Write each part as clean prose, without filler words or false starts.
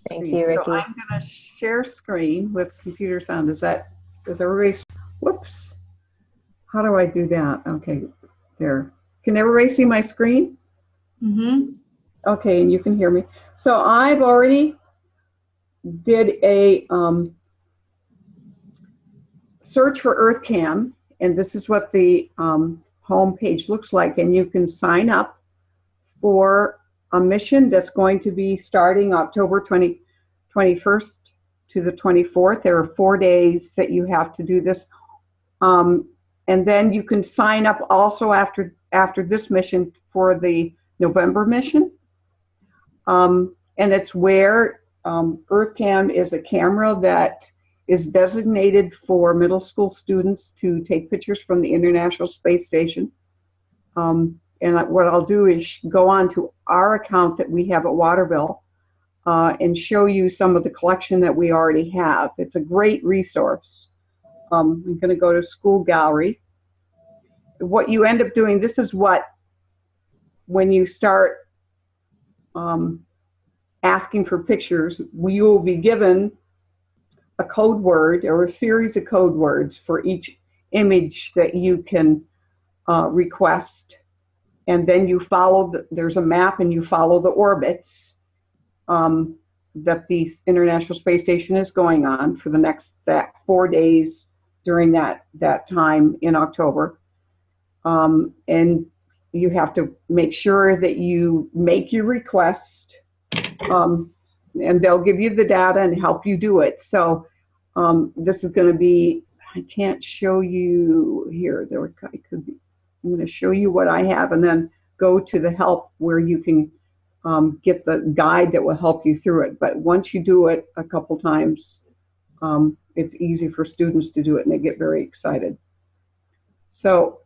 Thank you, Ricky. So I'm going to share screen with computer sound. Does everybody, whoops. How do I do that? Okay, there. Can everybody see my screen? Mm-hmm. Okay, and you can hear me. So I've already did a search for EarthKAM, and this is what the home page looks like. And you can sign up for a mission that's going to be starting October 21st to the 24th. There are 4 days that you have to do this. And then you can sign up also after this mission for the November mission. And it's where EarthKAM is a camera that is designated for middle school students to take pictures from the International Space Station. And what I'll do is go on to our account that we have at Waterville and show you some of the collection that we already have. It's a great resource. I'm going to go to School Gallery. What you end up doing, this is what, when you start asking for pictures, you will be given a code word or a series of code words for each image that you can request. And then you follow, there's a map and you follow the orbits that the International Space Station is going on for the next 4 days during that time in October. And you have to make sure that you make your request, and they'll give you the data and help you do it. So this is going to be, I can't show you here. It could be. I'm going to show you what I have and then go to the help where you can get the guide that will help you through it. But once you do it a couple times, it's easy for students to do it and they get very excited. So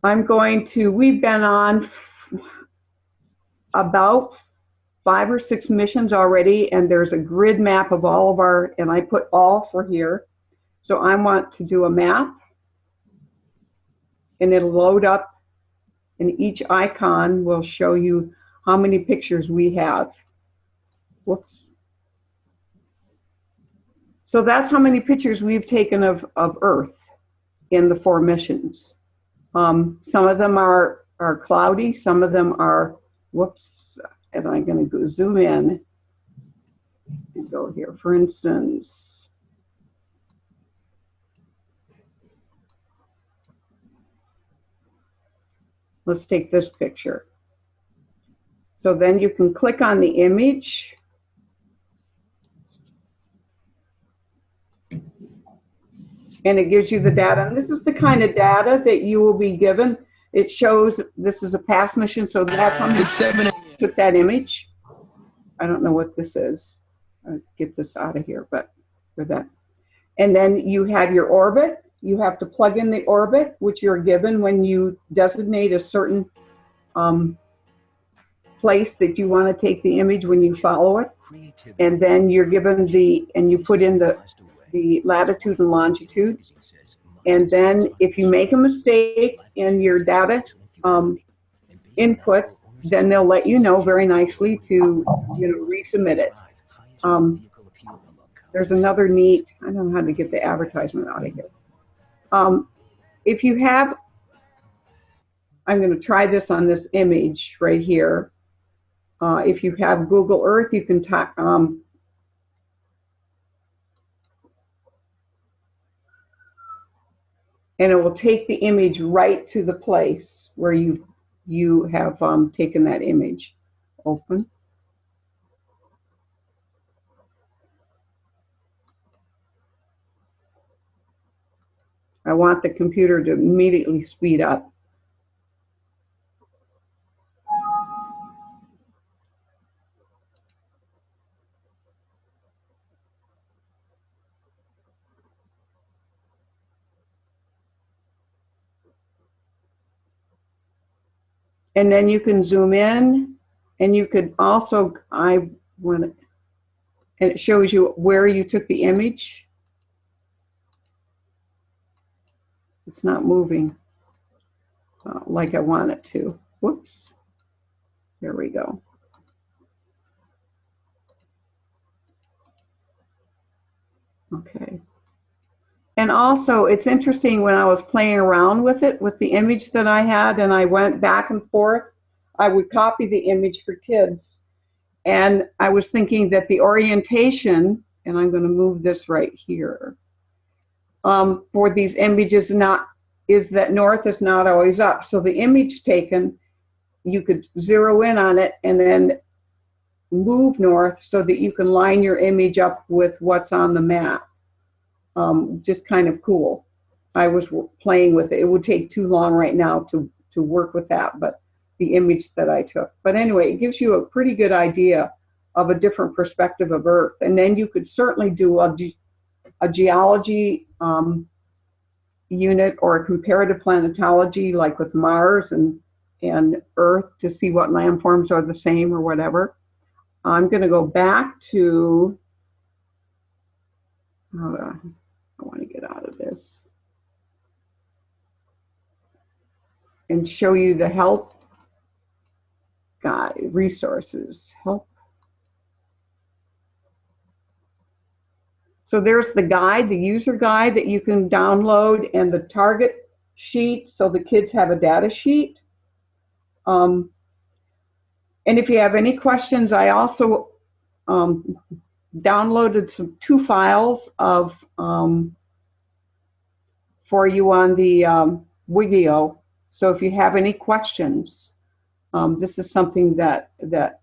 we've been on about 5 or 6 missions already, and there's a grid map of all of our, and I put all for here. So I want to do a map, and it'll load up, and each icon will show you how many pictures we have. Whoops. So that's how many pictures we've taken of Earth in the 4 missions. Some of them are cloudy, some of them are, whoops, and I'm going to go zoom in and go here. For instance, let's take this picture. So then you can click on the image. And it gives you the data. And this is the kind of data that you will be given. It shows this is a past mission, so that's how many took that image. I don't know what this is. I'll get this out of here, but for that. And then you have your orbit. You have to plug in the orbit, which you're given when you designate a certain place that you want to take the image when you follow it. And then you're given and you put in the latitude and longitude. And then if you make a mistake in your data input, then they'll let you know very nicely to resubmit it. There's another neat, I don't know how to get the advertisement out of here. If you have, I'm going to try this on this image right here. If you have Google Earth, you can type, and it will take the image right to the place where you have taken that image. Open. I want the computer to immediately speed up. And then you can zoom in, and you could also, and it shows you where you took the image. It's not moving like I want it to. Whoops. There we go. Okay. And also, it's interesting when I was playing around with it, with the image that I had, and I went back and forth, I would copy the image for kids. And I was thinking that the orientation, and I'm going to move this right here, for these images is that north is not always up. So the image taken, you could zero in on it and then move north so that you can line your image up with what's on the map. Just kind of cool. I was playing with it. It would take too long right now to work with that, but the image that I took. But anyway, it gives you a pretty good idea of a different perspective of Earth. And then you could certainly do a geology unit or a comparative planetology, like with Mars and Earth, to see what landforms are the same or whatever. I'm going to go back to, I want to get out of this and show you the help guide, resources, help. So there's the guide, the user guide that you can download, and the target sheet, so the kids have a data sheet. And if you have any questions, I also downloaded two files of for you on the Wigio. So if you have any questions, this is something that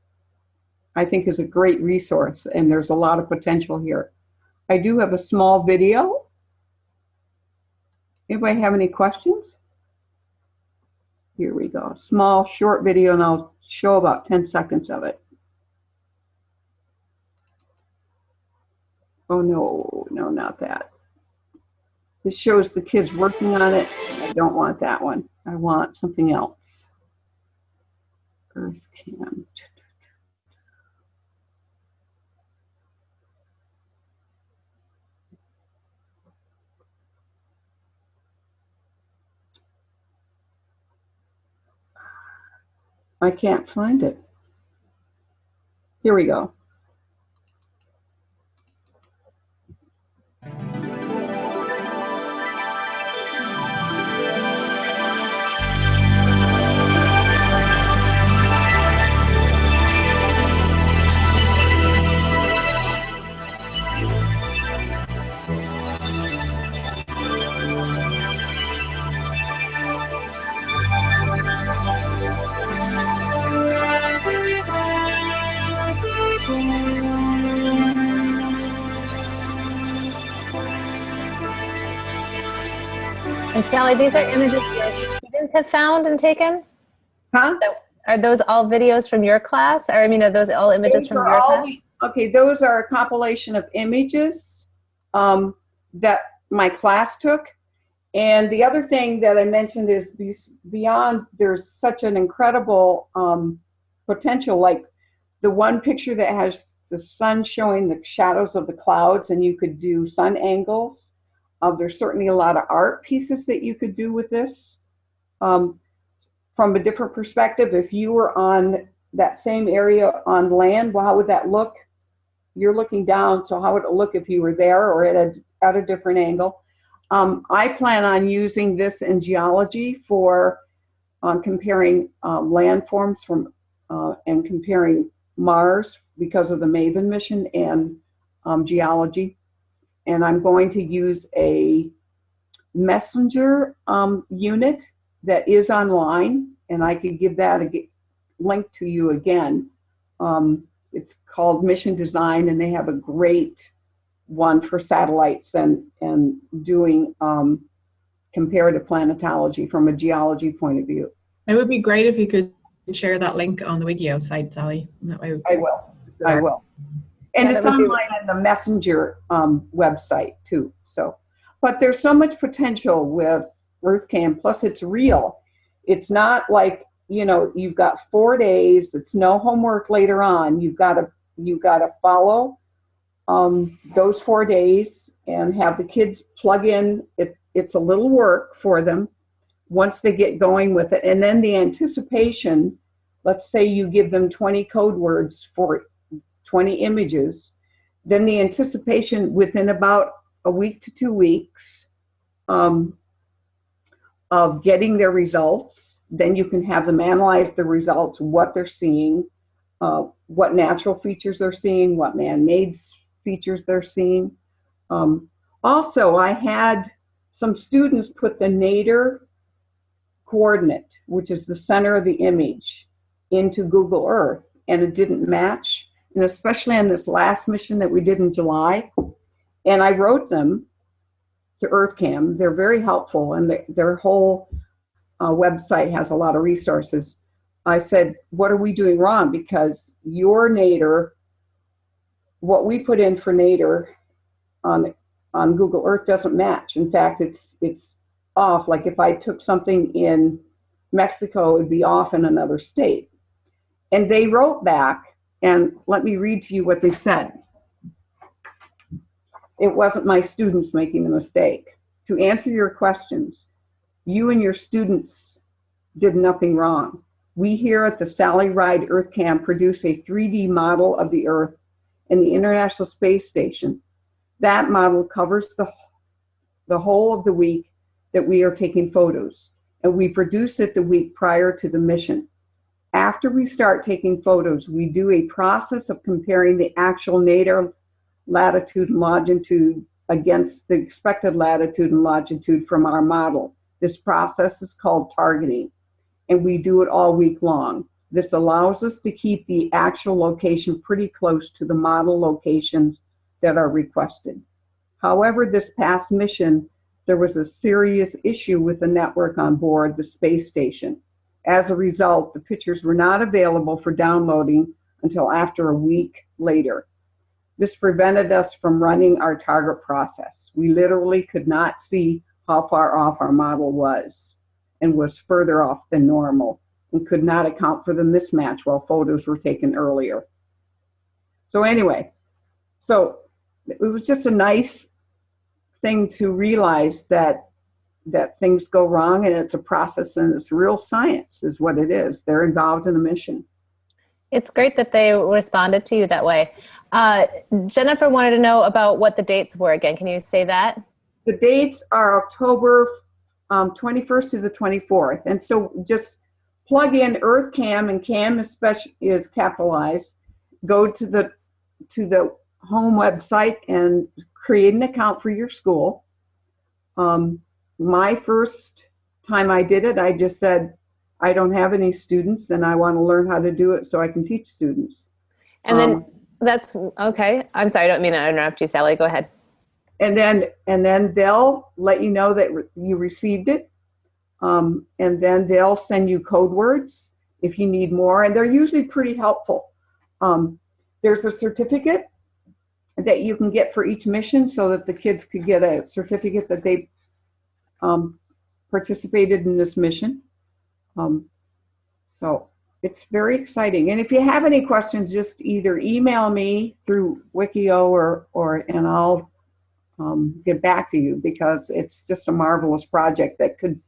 I think is a great resource, and there's a lot of potential here. I do have a small video. Anybody have any questions? Here we go. Small, short video, and I'll show about 10 seconds of it. Oh, no, no, not that. This shows the kids working on it. I don't want that one. I want something else. EarthKAM. I can't find it. Here we go. And Sally, these are images your students have found and taken? Huh? So are those all videos from your class? Or I mean, are those all images from your class? Okay, those are a compilation of images that my class took. And the other thing that I mentioned is beyond, there's such an incredible potential, like the one picture that has the sun showing the shadows of the clouds, and you could do sun angles. There's certainly a lot of art pieces that you could do with this. From a different perspective, if you were on that same area on land, well, how would that look? You're looking down, so how would it look if you were there or at a different angle? I plan on using this in geology for comparing landforms from and comparing Mars because of the MAVEN mission and geology. And I'm going to use a messenger unit that is online, and I could give that a link to you again. It's called Mission Design, and they have a great one for satellites and doing comparative planetology from a geology point of view. It would be great if you could share that link on the Wigio site, Sally. That way I will. I will. And it's online on the Messenger website too. So, but there's so much potential with EarthKAM. Plus, it's real. It's not like, you know, you've got 4 days. It's no homework later on. You've got to follow those 4 days and have the kids plug in. It's a little work for them once they get going with it. And then the anticipation, let's say you give them 20 code words for 20 images, Then the anticipation within about a week to 2 weeks of getting their results. Then you can have them analyze the results, what they're seeing, what natural features they're seeing, what man-made features they're seeing. Also, I had some students put the nadir coordinate, which is the center of the image, into Google Earth, and it didn't match. And especially on this last mission that we did in July, and I wrote them to EarthKAM. They're very helpful, and their whole website has a lot of resources. I said, what are we doing wrong? Because your nadir, what we put in for nadir on Google Earth doesn't match. In fact, it's off. Like if I took something in Mexico, it would be off in another state. And they wrote back, and let me read to you what they said. It wasn't my students making the mistake. To answer your questions, you and your students did nothing wrong. We here at the Sally Ride EarthKAM produce a 3D model of the Earth and the International Space Station. That model covers the whole of the week that we are taking photos, and we produce it the week prior to the mission. After we start taking photos, we do a process of comparing the actual nadir latitude and longitude against the expected latitude and longitude from our model. This process is called targeting, and we do it all week long. This allows us to keep the actual location pretty close to the model locations that are requested. However, this past mission, there was a serious issue with the network on board the space station. As a result, the pictures were not available for downloading until after a week later. This prevented us from running our target process. We literally could not see how far off our model was, and was further off than normal, and could not account for the mismatch while photos were taken earlier. So anyway, so it was just a nice thing to realize that things go wrong, and it's a process, and it's real science is what it is. They're involved in a mission. It's great that they responded to you that way. Jennifer wanted to know about what the dates were again. Can you say that? The dates are October 21st to the 24th. And so just plug in EarthKAM, and CAM is capitalized. Go to the home website and create an account for your school. My first time I did it, I just said, I don't have any students and I want to learn how to do it so I can teach students. And then that's okay. I'm sorry, I don't mean to interrupt you, Sally. Go ahead. And then they'll let you know that you received it. And then they'll send you code words if you need more. And they're usually pretty helpful. There's a certificate that you can get for each mission so that the kids could get a certificate that they participated in this mission. So it's very exciting. And if you have any questions, just either email me through Wikio and I'll get back to you, because it's just a marvelous project that could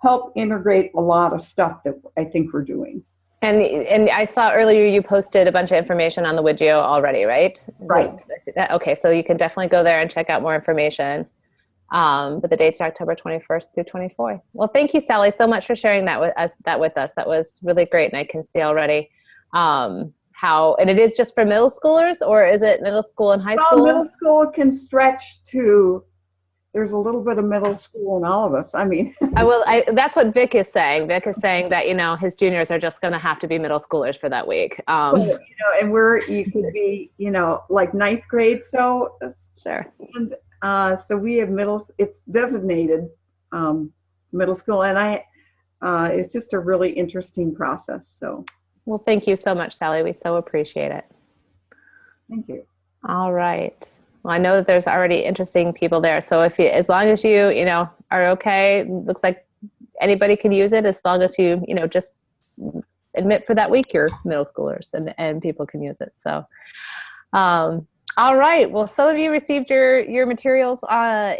help integrate a lot of stuff that I think we're doing. And I saw earlier you posted a bunch of information on the Wikio already, right? Right. Okay, so you can definitely go there and check out more information. But the dates are October 21st through 24th. Well, thank you, Sally, so much for sharing that with us. That was really great, and I can see already how. And it is just for middle schoolers, or is it middle school and high school? Middle school can stretch to. There's a little bit of middle school in all of us. I mean, that's what Vic is saying. Vic is saying that his juniors are just going to have to be middle schoolers for that week. And you could be like ninth grade. So sure. And so we have it's designated middle school, and it's just a really interesting process. So, well, thank you so much, Sally. We so appreciate it. Thank you. All right. Well, I know that there's already interesting people there. So as long as you are okay, looks like anybody can use it, as long as you just admit for that week you're middle schoolers and people can use it. So. All right. Well, some of you received your materials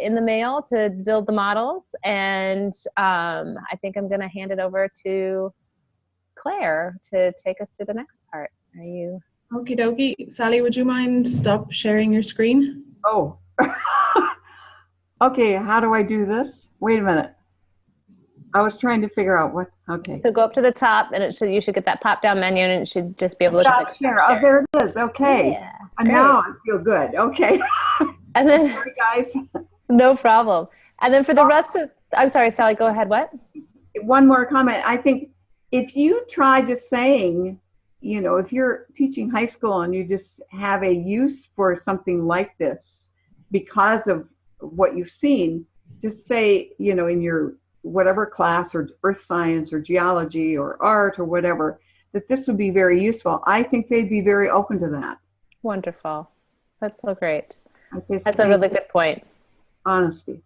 in the mail to build the models, and I think I'm going to hand it over to Claire to take us to the next part. Are you? Okie dokie. Sally, would you mind stop sharing your screen? Oh. Okay, how do I do this? Wait a minute. I was trying to figure out what, okay. So go up to the top, and you should get that pop-down menu, and it should just be able to Stop click share. stop Oh, there it is. Okay. Yeah, And great. now I feel good. Okay. And then, Sorry, guys. no problem. And then for the rest of, I'm sorry, Sally, go ahead. What? One more comment. I think if you try just saying, you know, if you're teaching high school and you just have a use for something like this because of what you've seen, just say, you know, in your whatever class or earth science or geology or art or whatever, that this would be very useful. I think they'd be very open to that. Wonderful. That's so great. That's That's a really good point. Honesty.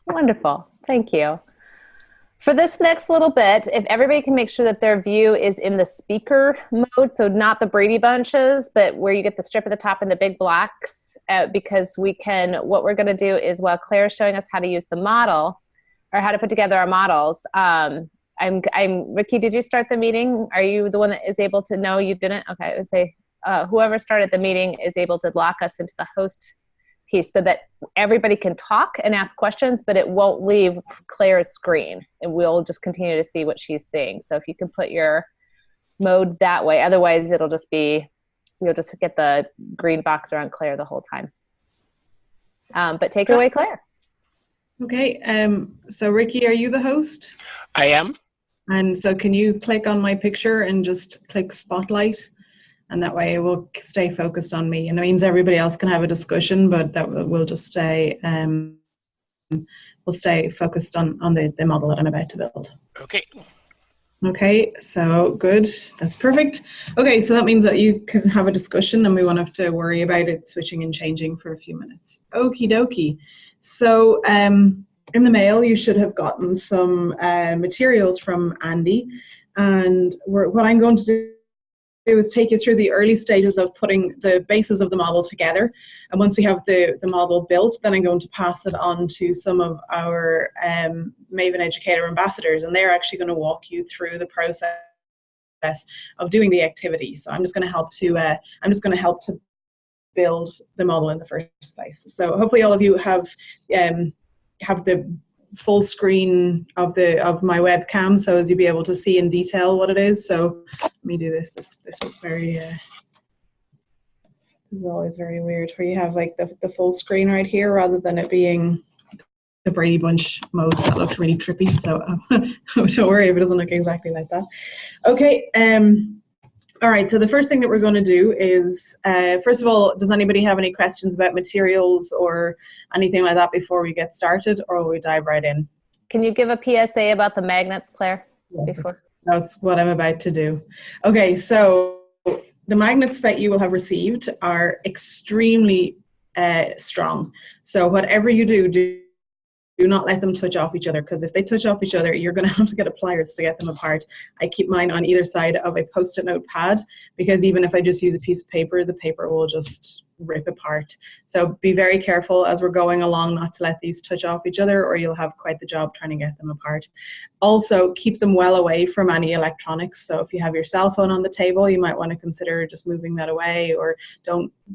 Wonderful. Thank you. For this next little bit, if everybody can make sure that their view is in the speaker mode, so not the Brady Bunches, but where you get the strip at the top and the big blocks, because what we're going to do is while Claire's showing us how to use the model, or how to put together our models, Ricky, did you start the meeting? Are you the one that is able to, no, you didn't? Okay, I would say whoever started the meeting is able to lock us into the host piece so that everybody can talk and ask questions, but it won't leave Claire's screen, and we'll just continue to see what she's seeing. So if you can put your mode that way, otherwise it'll just be, you'll just get the green box around Claire the whole time. But take it away, Claire. Okay, so Ricky, are you the host? I am. And so can you click on my picture and just click spotlight? And that way it will stay focused on me. And it means everybody else can have a discussion, but that will just stay, we'll stay focused on the model that I'm about to build. Okay. Okay, so good. That's perfect. Okay, so that means that you can have a discussion and we won't have to worry about it switching and changing for a few minutes. Okie dokie. So in the mail, you should have gotten some materials from Andi. And what I'm going to do is take you through the early stages of putting the bases of the model together. And once we have the model built, then I'm going to pass it on to some of our MAVEN Educator ambassadors, and they're actually going to walk you through the process of doing the activity. So I'm just going to help to build the model in the first place. So hopefully all of you have the full screen of my webcam, so as you'll be able to see in detail what it is. So let me do this. This is very this is always very weird where you have like the full screen right here rather than it being the Brady Bunch mode. That looked really trippy, so don't worry if it doesn't look exactly like that. Okay, all right, so the first thing that we're going to do is, first of all, does anybody have any questions about materials or anything like that before we get started, or will we dive right in? Can you give a PSA about the magnets, Claire, before? That's what I'm about to do. Okay, so the magnets that you will have received are extremely strong. So whatever you do not let them touch off each other, because if they touch off each other, you're going to have to get a pliers to get them apart. I keep mine on either side of a post-it note pad, because even if I just use a piece of paper, the paper will just rip apart. So be very careful as we're going along not to let these touch off each other, or you'll have quite the job trying to get them apart. Also, keep them well away from any electronics. So if you have your cell phone on the table, you might want to consider just moving that away, or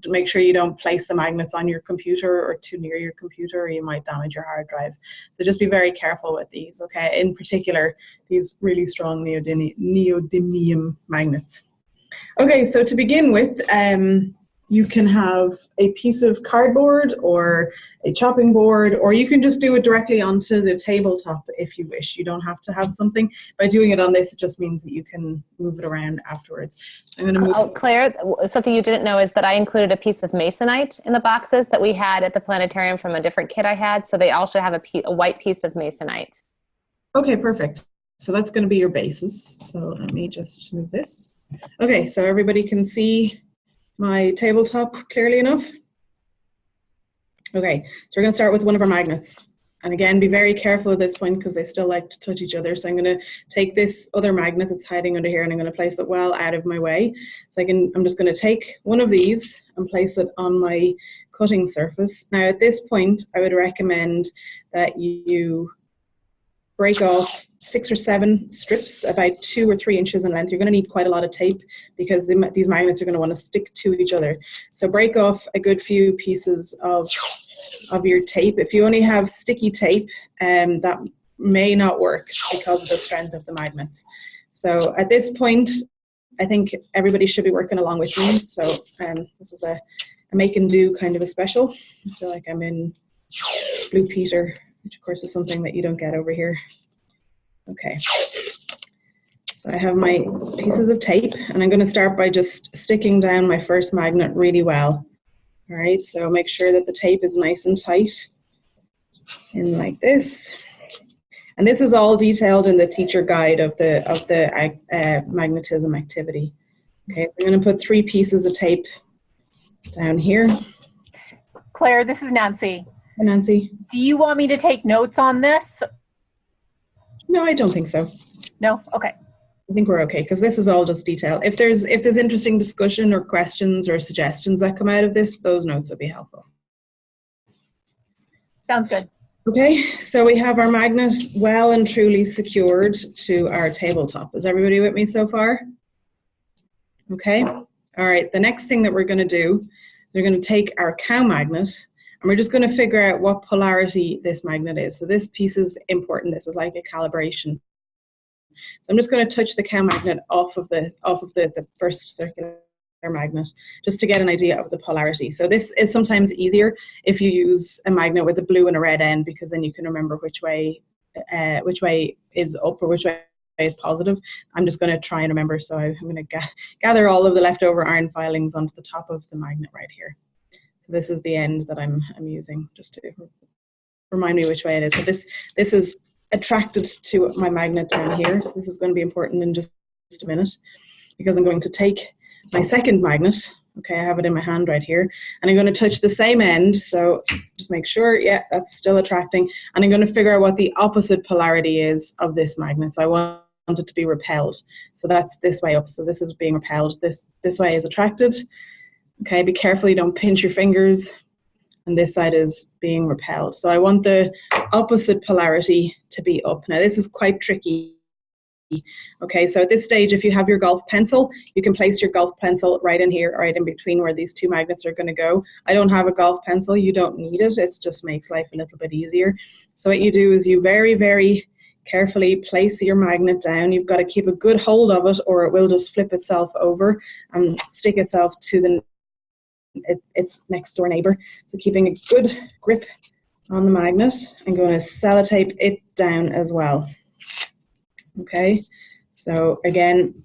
make sure you don't place the magnets on your computer or too near your computer, or you might damage your hard drive. So just be very careful with these, okay? In particular, these really strong neodymium magnets. Okay, so to begin with, you can have a piece of cardboard or a chopping board, or you can just do it directly onto the tabletop if you wish. You don't have to have something. By doing it on this, it just means that you can move it around afterwards. I'm going to move. Claire, something you didn't know is that I included a piece of masonite in the boxes that we had at the planetarium from a different kit I had, so they all should have a white piece of masonite. Okay, perfect. So that's going to be your basis. So let me just move this. Okay, so everybody can see my tabletop clearly enough? Okay, so we're going to start with one of our magnets. And again, be very careful at this point because they still like to touch each other. So I'm going to take this other magnet that's hiding under here and I'm going to place it well out of my way. So I'm just going to take one of these and place it on my cutting surface. Now at this point, I would recommend that you break off 6 or 7 strips about 2 or 3 inches in length. You're going to need quite a lot of tape because these magnets are going to want to stick to each other. So break off a good few pieces of your tape. If you only have sticky tape, that may not work because of the strength of the magnets. So at this point, I think everybody should be working along with me. So this is a make and do kind of a special. I feel like I'm in Blue Peter, which of course is something that you don't get over here. Okay. So I have my pieces of tape, and I'm going to start by just sticking down my first magnet really well. All right, so make sure that the tape is nice and tight, in like this. And this is all detailed in the teacher guide of the magnetism activity. Okay, I'm going to put 3 pieces of tape down here. Claire, this is Nancy. Hi, Nancy. Do you want me to take notes on this? No, I don't think so. No? Okay. I think we're okay because this is all just detail. If there's interesting discussion or questions or suggestions that come out of this, those notes will be helpful. Sounds good. Okay, so we have our magnet well and truly secured to our tabletop. Is everybody with me so far? Okay, all right, the next thing that we're going to do, we're going to take our cow magnet and we're just going to figure out what polarity this magnet is. So this piece is important. This is like a calibration. So I'm just going to touch the cow magnet off of the first circular magnet just to get an idea of the polarity. So this is sometimes easier if you use a magnet with a blue and a red end, because then you can remember which way is up or which way is positive. I'm just going to try and remember, so I'm going to gather all of the leftover iron filings onto the top of the magnet right here. So this is the end that I'm using just to remind me which way it is. So this is attracted to my magnet down here. So this is going to be important in just a minute, because I'm going to take my second magnet. Okay, I have it in my hand right here, and I'm going to touch the same end. So just make sure, yeah, that's still attracting. And I'm going to figure out what the opposite polarity is of this magnet. So I want it to be repelled. So that's this way up. So this is being repelled. This way is attracted. Okay, be careful you don't pinch your fingers. And this side is being repelled. So I want the opposite polarity to be up. Now this is quite tricky. Okay, so at this stage, if you have your golf pencil, you can place your golf pencil right in here, right in between where these 2 magnets are going to go. I don't have a golf pencil. You don't need it. It just makes life a little bit easier. So what you do is you very, very carefully place your magnet down. You've got to keep a good hold of it, or it will just flip itself over and stick itself to its next door neighbor. So keeping a good grip on the magnet, I'm going to sellotape it down as well. Okay, so again,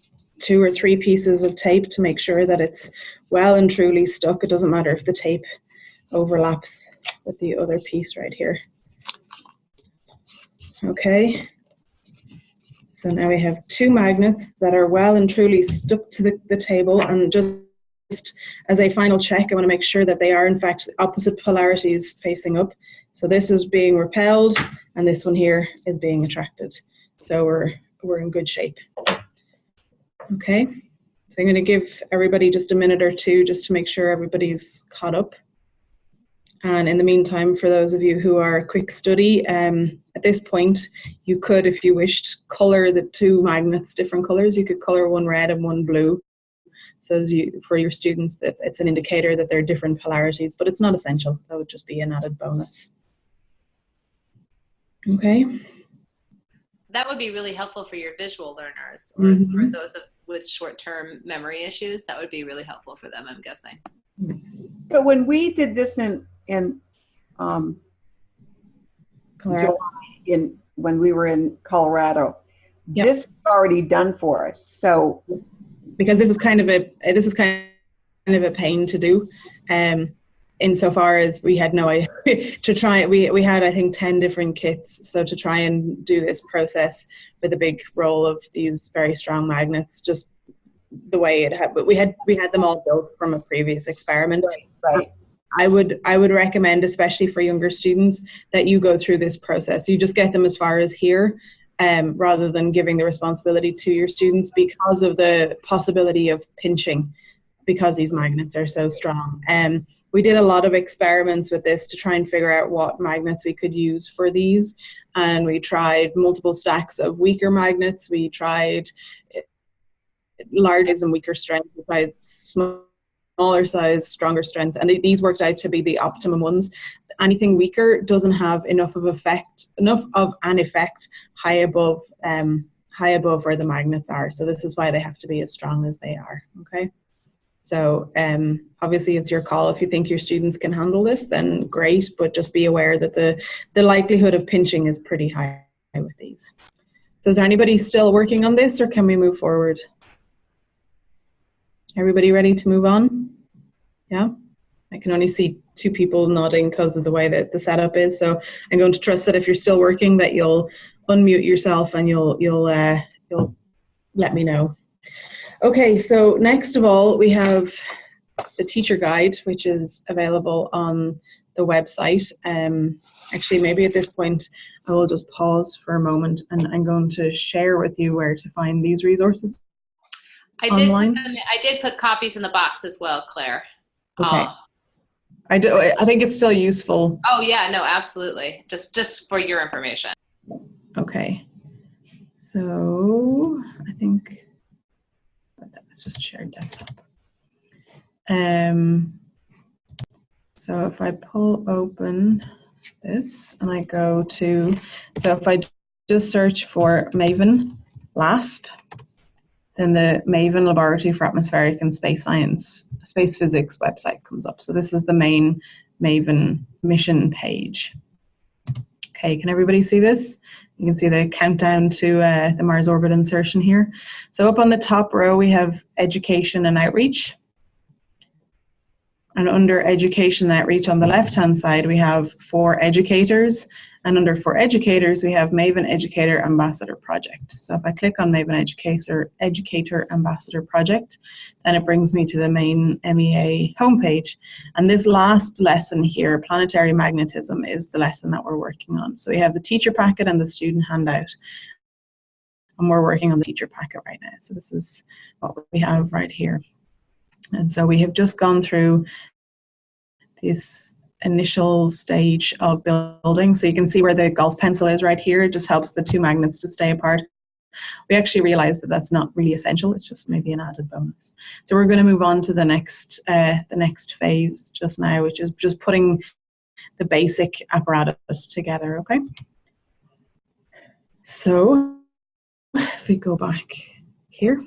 2 or 3 pieces of tape to make sure that it's well and truly stuck. It doesn't matter if the tape overlaps with the other piece right here. Okay, so now we have 2 magnets that are well and truly stuck to the table, and just as a final check, I want to make sure that they are in fact opposite polarities facing up. So this is being repelled and this one here is being attracted. So we're in good shape. Okay, so I'm going to give everybody just a minute or 2 just to make sure everybody's caught up. And in the meantime, for those of you who are quick study, at this point, you could, if you wished, color the 2 magnets different colors. You could color one red and one blue. So for your students, that it's an indicator that they're different polarities, but it's not essential. That would just be an added bonus. Okay. That would be really helpful for your visual learners, or for those with short-term memory issues. That would be really helpful for them, I'm guessing. So when we did this in July, when we were in Colorado, yep, this is already done for us. So because this is kind of a pain to do, insofar as we had no idea to try. We had, I think, 10 different kits. So to try and do this process with a big roll of these very strong magnets, just the way it had, but we had them all built from a previous experiment. right. I would recommend, especially for younger students, that you go through this process. You just get them as far as here, rather than giving the responsibility to your students, because of the possibility of pinching, because these magnets are so strong. We did a lot of experiments with this to try and figure out what magnets we could use for these. and we tried multiple stacks of weaker magnets. We tried larger and weaker strength. We tried smaller size, stronger strength, and these worked out to be the optimum ones. Anything weaker doesn't have enough of an effect high above where the magnets are. So this is why they have to be as strong as they are. Okay. So obviously it's your call. If you think your students can handle this, then great, but just be aware that the likelihood of pinching is pretty high with these. So is there anybody still working on this, or can we move forward? Everybody ready to move on? Yeah? I can only see 2 people nodding because of the way that the setup is. So I'm going to trust that if you're still working, that you'll unmute yourself and you'll let me know. Okay, so next of all, we have the teacher guide, which is available on the website. Actually, maybe at this point, I will just pause for a moment, and I'm going to share with you where to find these resources. I did put copies in the box as well, Claire. Okay. I think it's still useful. Oh yeah, no, absolutely. Just for your information. Okay. So I think let's just share desktop. So if I pull open this and I go to, so if I just search for MAVEN LASP, then the MAVEN Laboratory for Atmospheric and Space Science, Space Physics website comes up. So this is the main MAVEN mission page. Okay, can everybody see this? You can see the countdown to the Mars orbit insertion here. So up on the top row, we have education and outreach. And under education and outreach on the left-hand side, we have for educators. And under for educators, we have MAVEN Educator Ambassador Project. So if I click on MAVEN Educator Ambassador Project, then it brings me to the main MEA homepage. And this last lesson here, Planetary Magnetism, is the lesson that we're working on. So we have the teacher packet and the student handout. And we're working on the teacher packet right now. So this is what we have right here. And so we have just gone through this initial stage of building. So you can see where the golf pencil is right here. It just helps the 2 magnets to stay apart. We actually realized that that's not really essential. It's just maybe an added bonus. So we're going to move on to the next phase just now, which is just putting the basic apparatus together, okay? So if we go back here,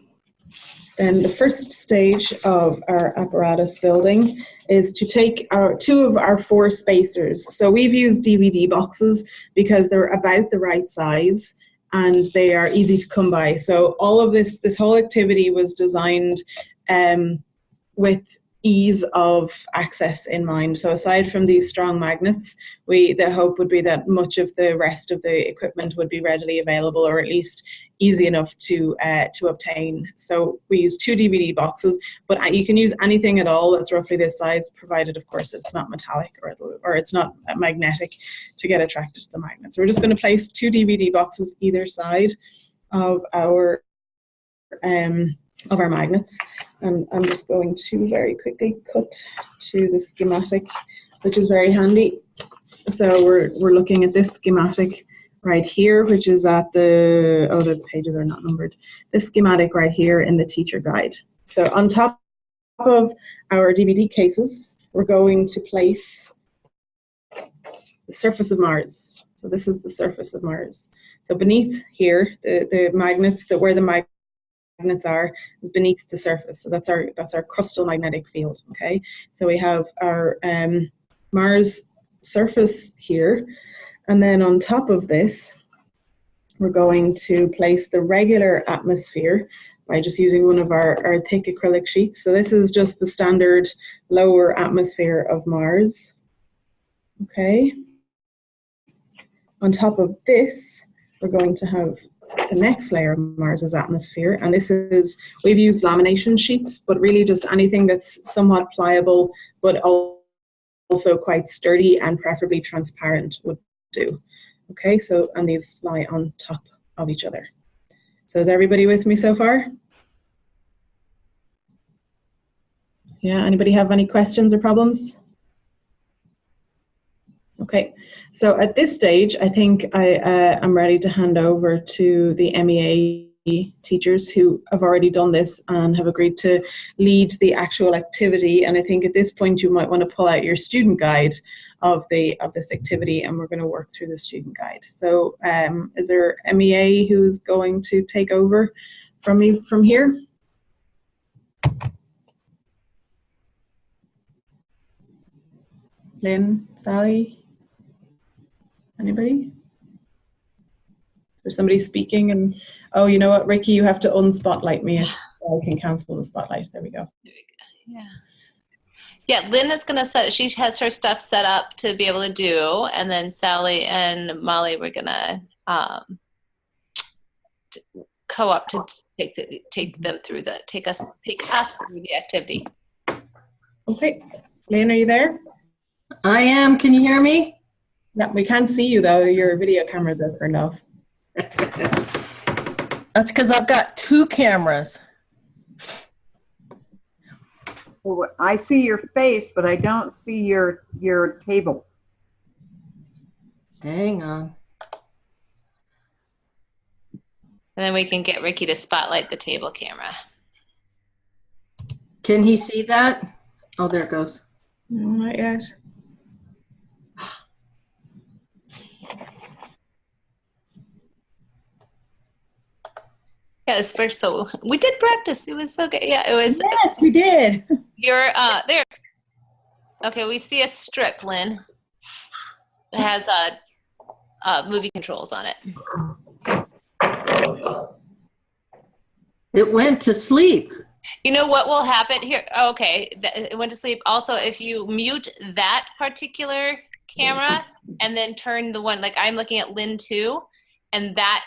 then the first stage of our apparatus building is to take 2 of our 4 spacers. So we've used DVD boxes because they're about the right size and they are easy to come by. So all of this whole activity was designed with ease of access in mind. So aside from these strong magnets, the hope would be that much of the rest of the equipment would be readily available, or at least easy enough to obtain. So we use 2 DVD boxes, but you can use anything at all that's roughly this size, provided of course it's not metallic or it's not magnetic to get attracted to the magnet. So we're just going to place 2 DVD boxes either side of our magnets. And I'm just going to very quickly cut to the schematic, which is very handy. So we're looking at this schematic right here, which is at the pages are not numbered. This schematic right here in the teacher guide. So on top of our DVD cases, we're going to place the surface of Mars. So this is the surface of Mars. So beneath here, the magnets, where the magnets are, is beneath the surface. So that's our crustal magnetic field. Okay. So we have our Mars surface here, and then on top of this, we're going to place the regular atmosphere by just using one of our thick acrylic sheets. So this is just the standard lower atmosphere of Mars. Okay. On top of this, we're going to have the next layer of Mars's atmosphere, and we've used lamination sheets, but really just anything that's somewhat pliable, but also quite sturdy and preferably transparent would do. Okay, so, and these lie on top of each other. So is everybody with me so far? Yeah, anybody have any questions or problems? Okay, so at this stage, I think I'm ready to hand over to the MEA teachers who have already done this and have agreed to lead the actual activity. And I think at this point, you might want to pull out your student guide of this activity, and we're going to work through the student guide. So is there MEA who's going to take over from me from here? Lynn, Sally, anybody? Is there somebody speaking? And oh, you know what, Ricky, you have to unspotlight me. I can cancel the spotlight. There we go. There we go. Yeah. Yeah, Lynn is going to set, she has her stuff set up to be able to do, and then Sally and Molly, we're going to co-op to take us through the activity. Okay, Lynn, are you there? I am. Can you hear me? Yeah, we can't see you though. Your video camera is turned off. That's because I've got 2 cameras. Well, I see your face, but I don't see your table. Hang on. And then we can get Ricky to spotlight the table camera. Can he see that? Oh, there it goes. No, not yet. Yeah, it's first, so we did practice. It was so good. Yeah, it was. Yes, we did. You're there. Okay, we see a strip, Lynn. It has movie controls on it. It went to sleep. You know what will happen here? Okay, it went to sleep. Also, if you mute that particular camera and then turn the one, like I'm looking at Lynn too, and that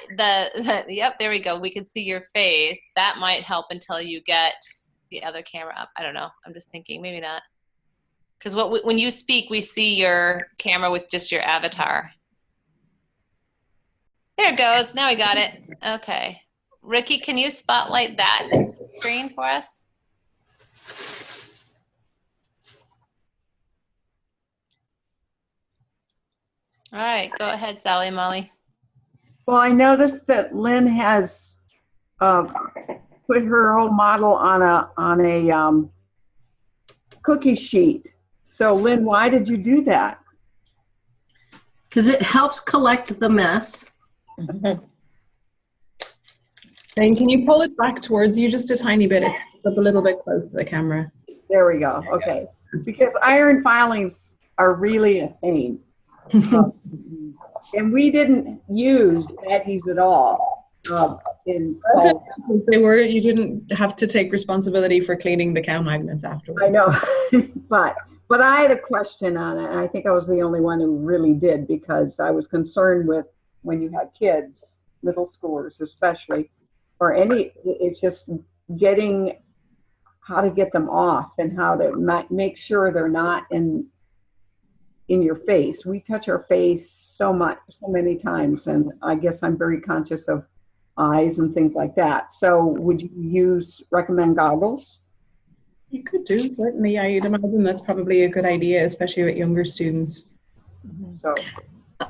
yep, there we go. We can see your face. That might help until you get the other camera up. I don't know. I'm just thinking maybe not. Because when you speak, we see your camera with just your avatar. There it goes. Now we got it. Okay. Ricky, can you spotlight that screen for us? All right. Go ahead, Sally and Molly. Well, I noticed that Lynn has put her whole model on a cookie sheet. So, Lynn, why did you do that? Because it helps collect the mess. Then can you pull it back towards you just a tiny bit? It's up a little bit close to the camera. There we go. Okay. Because iron filings are really a pain. And we didn't use baggies at all. That's it. They were. You didn't have to take responsibility for cleaning the cow magnets afterwards. I know. But I had a question on it, and I think I was the only one who really did, because I was concerned with when you had kids, middle schoolers especially, or it's just getting how to get them off and how to make sure they're not in your face. We touch our face so many times, and I guess I'm very conscious of eyes and things like that. So would you recommend goggles? You could do, certainly. I'd imagine that's probably a good idea, especially with younger students. So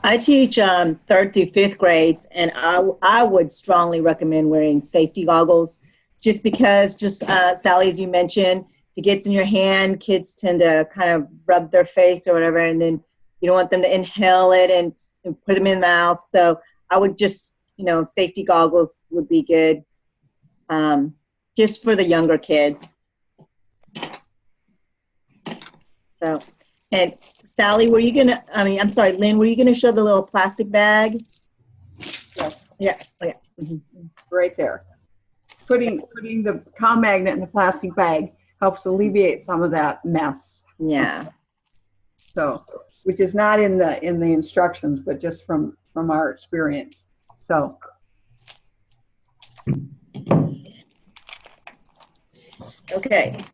I teach 3rd through 5th grades, and I would strongly recommend wearing safety goggles, just because, Sally, as you mentioned, if it gets in your hand, kids tend to kind of rub their face or whatever, and then you don't want them to inhale it and put them in the mouth. So I would just, safety goggles would be good, just for the younger kids. So, and Sally, I'm sorry, Lynn, were you gonna show the little plastic bag? Yes. Yeah, oh, yeah. Mm-hmm. Right there. Putting the cow magnet in the plastic bag helps alleviate some of that mess. Yeah. So, which is not in the instructions, but just from our experience. So. Okay.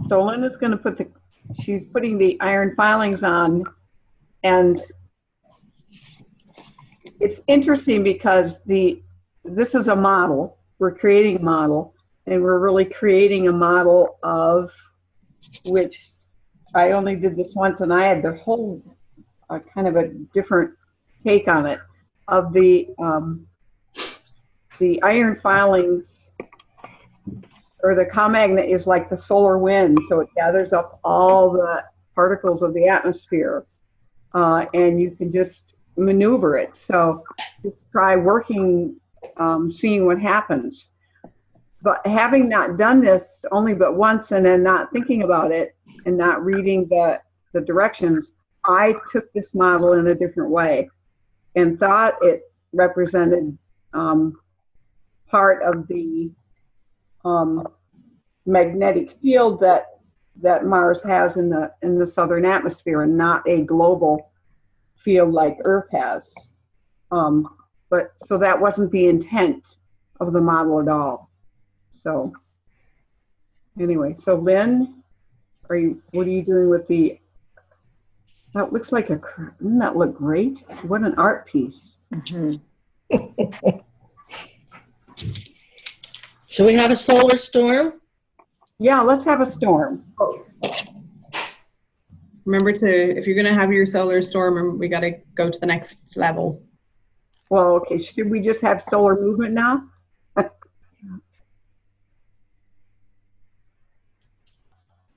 So Linda's going to she's putting the iron filings on, and it's interesting because this is a model. We're creating a model, and we're really creating a model of which I only did this once, and I had the whole kind of a different take on it of the iron filings, or the cow magnet is like the solar wind, so it gathers up all the particles of the atmosphere, and you can just maneuver it. So just try working, seeing what happens. But having not done this only but once, and then not thinking about it and not reading the directions, I took this model in a different way and thought it represented part of the magnetic field that Mars has in the southern atmosphere, and not a global field like Earth has. But so that wasn't the intent of the model at all. So anyway, so Lynn, what are you doing with that looks like doesn't that look great? What an art piece. Mm-hmm. Should we have a solar storm? Yeah, let's have a storm. Remember if you're going to have your solar storm, we got to go to the next level. Well, okay, should we just have solar movement now?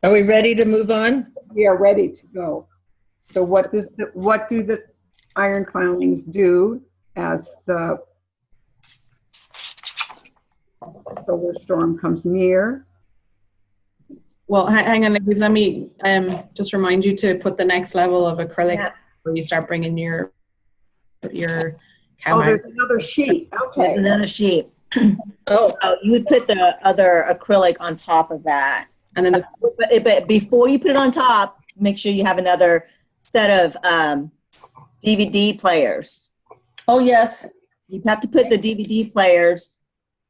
Are we ready to move on? We are ready to go. So what do the iron filings do as the solar storm comes near? Well, hang on, ladies. Let me just remind you to put the next level of acrylic where you start bringing your cow there's another sheet. Okay. Another sheet. Oh, So you would put the other acrylic on top of that. and then But before you put it on top, make sure you have another set of DVD players. oh yes. You have to put the DVD players.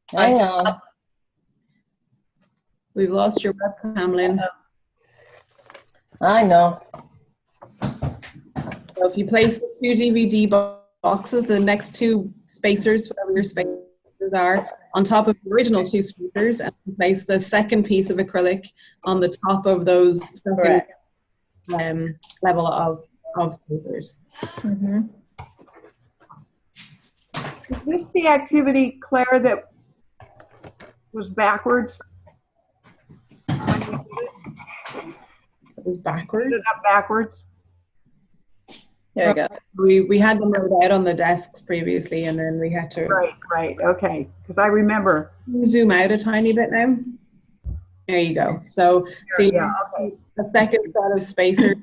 Hang on. we've lost your webcam, Lynn. I know. So if you place the two DVD boxes, the next two spacers, whatever your spacers are, on top of the original two spacers, and place the second piece of acrylic on the top of those second level of spacers. Mm-hmm. Is this the activity, Claire, that was backwards? It was backwards. Put it up backwards? There you go. We had them laid out on the desks previously, and then we had to Right, okay. Because I remember. zoom out a tiny bit now. There you go. So see Yeah, okay. a second set of spacers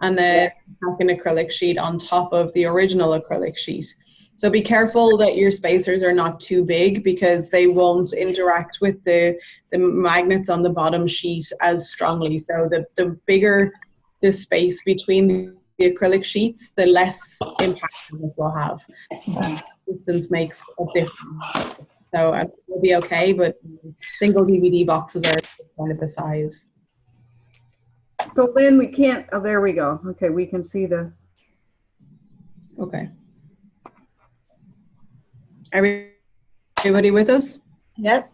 and then second acrylic sheet on top of the original acrylic sheet. So be careful that your spacers are not too big, because they won't interact with the magnets on the bottom sheet as strongly. So the bigger the space between the acrylic sheets, the less impact it will have. Distance makes a difference. So it'll be okay, but single DVD boxes are kind of the size. So Lynn, we can't, oh, there we go. Okay, we can see the, Okay. Everybody with us? Yep.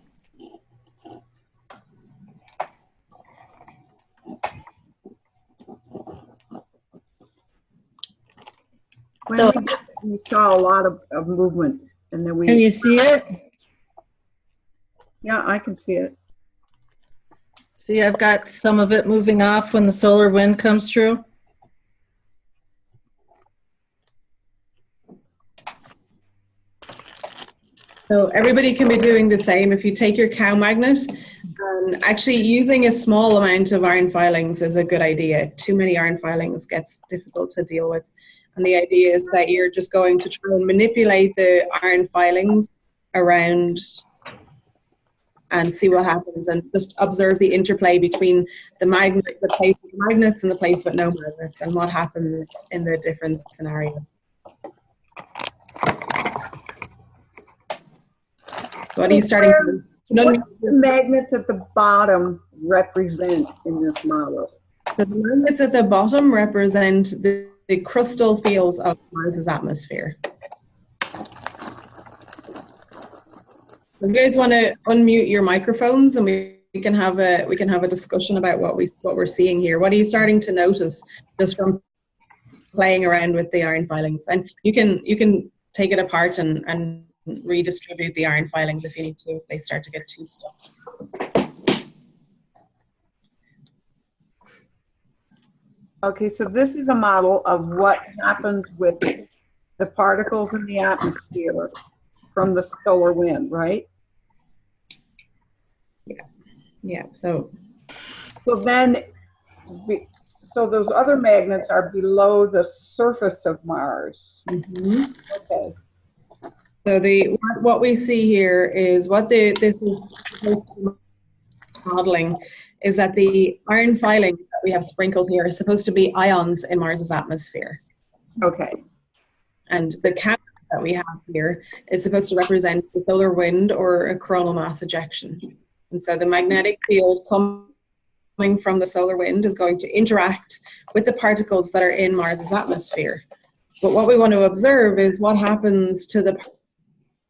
So we saw a lot of movement, and then Can you see it? yeah, I can see it. See, I've got some of it moving off when the solar wind comes through. So everybody can be doing the same. If you take your cow magnet, actually using a small amount of iron filings is a good idea. Too many iron filings gets difficult to deal with. And the idea is that you're just going to try and manipulate the iron filings around and see what happens, and just observe the interplay between the magnet, the place with magnets and the place with no magnets, and what happens in the different scenarios. What are you starting to What do the magnets at the bottom represent in this model? The magnets at the bottom represent the crustal fields of Mars's atmosphere. You guys want to unmute your microphones, and we can have a discussion about what we're seeing here. What are you starting to notice just from playing around with the iron filings? And you can take it apart and redistribute the iron filings if you need to, if they start to get too stuck. Okay, so this is a model of what happens with the particles in the atmosphere from the solar wind, right? Yeah. So then, so those other magnets are below the surface of Mars. mhm. Okay. So what we see here is this is modeling is that the iron filings that we have sprinkled here are supposed to be ions in Mars's atmosphere. Okay. And the cap that we have here is supposed to represent the solar wind or a coronal mass ejection. And so the magnetic field coming from the solar wind is going to interact with the particles that are in Mars's atmosphere. But what we want to observe is what happens to the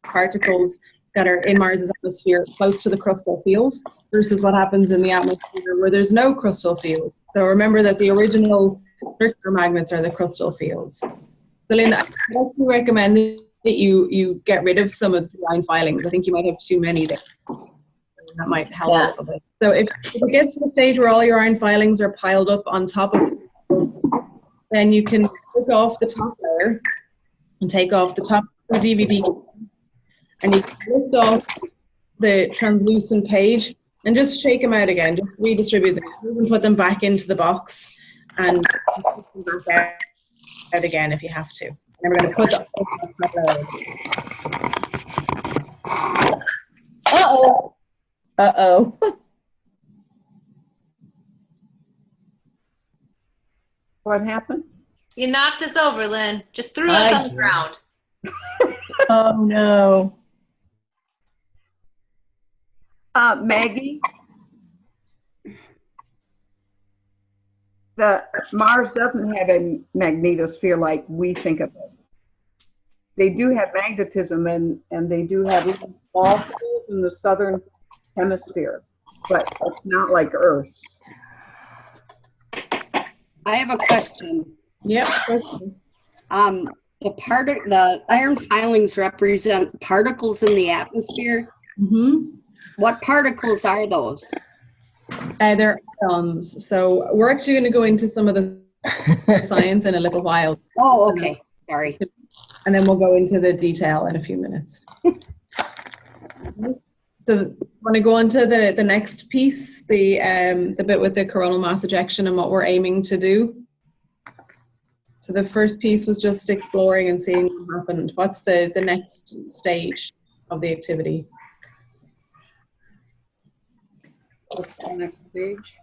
particles that are in Mars's atmosphere close to the crustal fields versus what happens in the atmosphere where there's no crustal field. So remember that the original circular magnets are the crustal fields. So Lynn, I would recommend that you get rid of some of the iron filings. I think you might have too many there. That might help a little bit. So if it gets to the stage where all your iron filings are piled up on top of it, then you can take off the top layer and take off the top of the DVD, and you can lift off the translucent page and just shake them out again. Just redistribute them and put them back into the box and put them back out again if you have to. And then we're going to put the Uh-oh. Uh-oh. What happened? You knocked us over, Lynn. Just threw us on the ground. Oh, no. Maggie, the Mars doesn't have a magnetosphere like we think of it. They do have magnetism and they do have small fields in the southern hemisphere, but it's not like Earth. I have a question. Yep. The iron filings represent particles in the atmosphere. Mm-hmm. What particles are those? They're ions. So we're actually going to go into some of the science in a little while. Oh, okay. Sorry. And then we'll go into the detail in a few minutes. So I want to go on to the next piece, the bit with the coronal mass ejection and what we're aiming to do. So the first piece was just exploring and seeing what happened. What's the next stage of the activity? What's the next stage?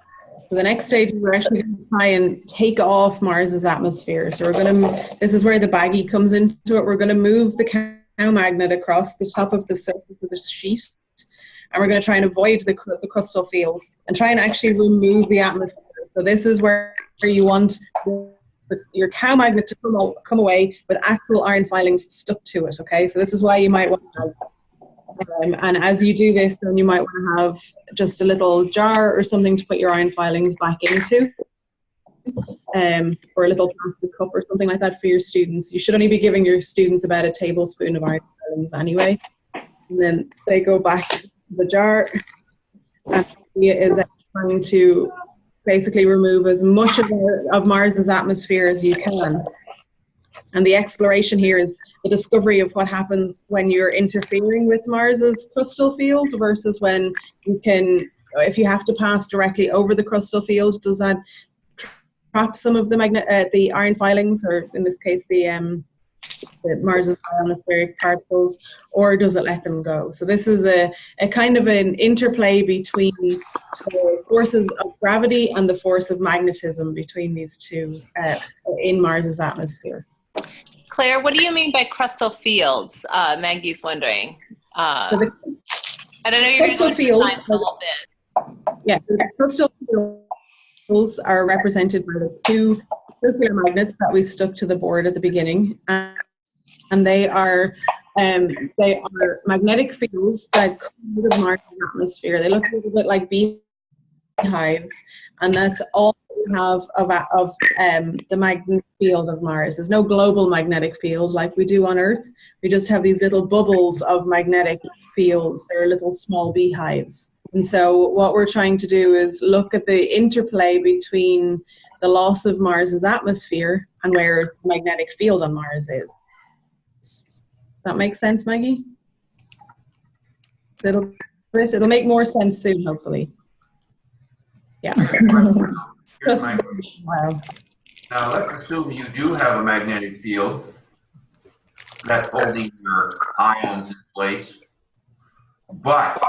So the next stage, we're actually going to try and take off Mars's atmosphere. So we're going to, this is where the baggie comes into it. We're going to move the cow magnet across the top of the surface of the sheet. And we're going to try and avoid the crustal fields and try and actually remove the atmosphere. So this is where you want your cow magnet to come away with actual iron filings stuck to it, okay? So this is why you might want to have, and as you do this, then you might want to have just a little jar or something to put your iron filings back into, or a little plastic cup or something like that for your students. You should only be giving your students about a tablespoon of iron filings anyway. And then they go back to the jar, and the idea is trying to basically remove as much of Mars's atmosphere as you can. And the exploration here is the discovery of what happens when you're interfering with Mars's crustal fields versus when you can, if you have to pass directly over the crustal field, does that trap some of the iron filings, or in this case the Mars's ionospheric particles, or does it let them go? So this is a kind of an interplay between the forces of gravity and the force of magnetism between these two in Mars's atmosphere. Claire, what do you mean by crustal fields? Maggie's wondering. I don't know. You're Crustal fields. Yeah, the crustal fields are represented by the two circular magnets that we stuck to the board at the beginning, and they are They are magnetic fields that come out of Mars' atmosphere. They look a little bit like beehives, and that's all we have of the magnetic field of Mars. There's no global magnetic field like we do on Earth. We just have these little bubbles of magnetic fields. They're little small beehives. And so what we're trying to do is look at the interplay between the loss of Mars's atmosphere and where the magnetic field on Mars is. Does that make sense, Maggie? It'll make more sense soon, hopefully. Yeah. Here's my question. Wow. Now let's assume you do have a magnetic field that's holding your ions in place, but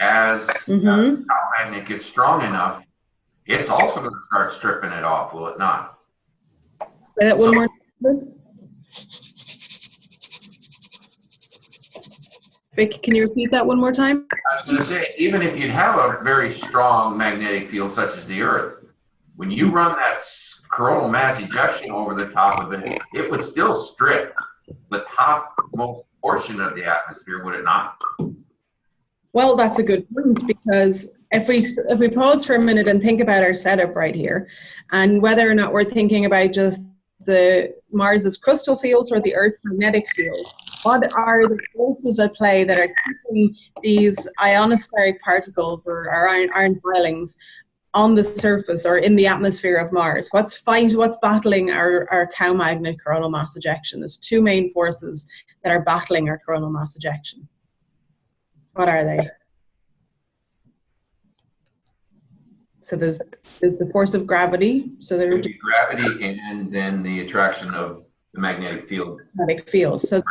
as the magnet gets strong enough, it's also going to start stripping it off, will it not? Say that one more time. Vic, can you repeat that one more time? I was going to say, even if you'd have a very strong magnetic field such as the Earth, when you run that coronal mass ejection over the top of it, it would still strip the topmost portion of the atmosphere, would it not? Well, that's a good point, because if we pause for a minute and think about our setup right here, and whether or not we're thinking about just the Mars's crustal fields or the Earth's magnetic field, what are the forces at play that are keeping these ionospheric particles or our iron filings on the surface or in the atmosphere of Mars? What's battling our cow magnet coronal mass ejection? There's two main forces that are battling our coronal mass ejection. What are they? So there's the force of gravity. So there's gravity and then the attraction of the magnetic field. Magnetic field. So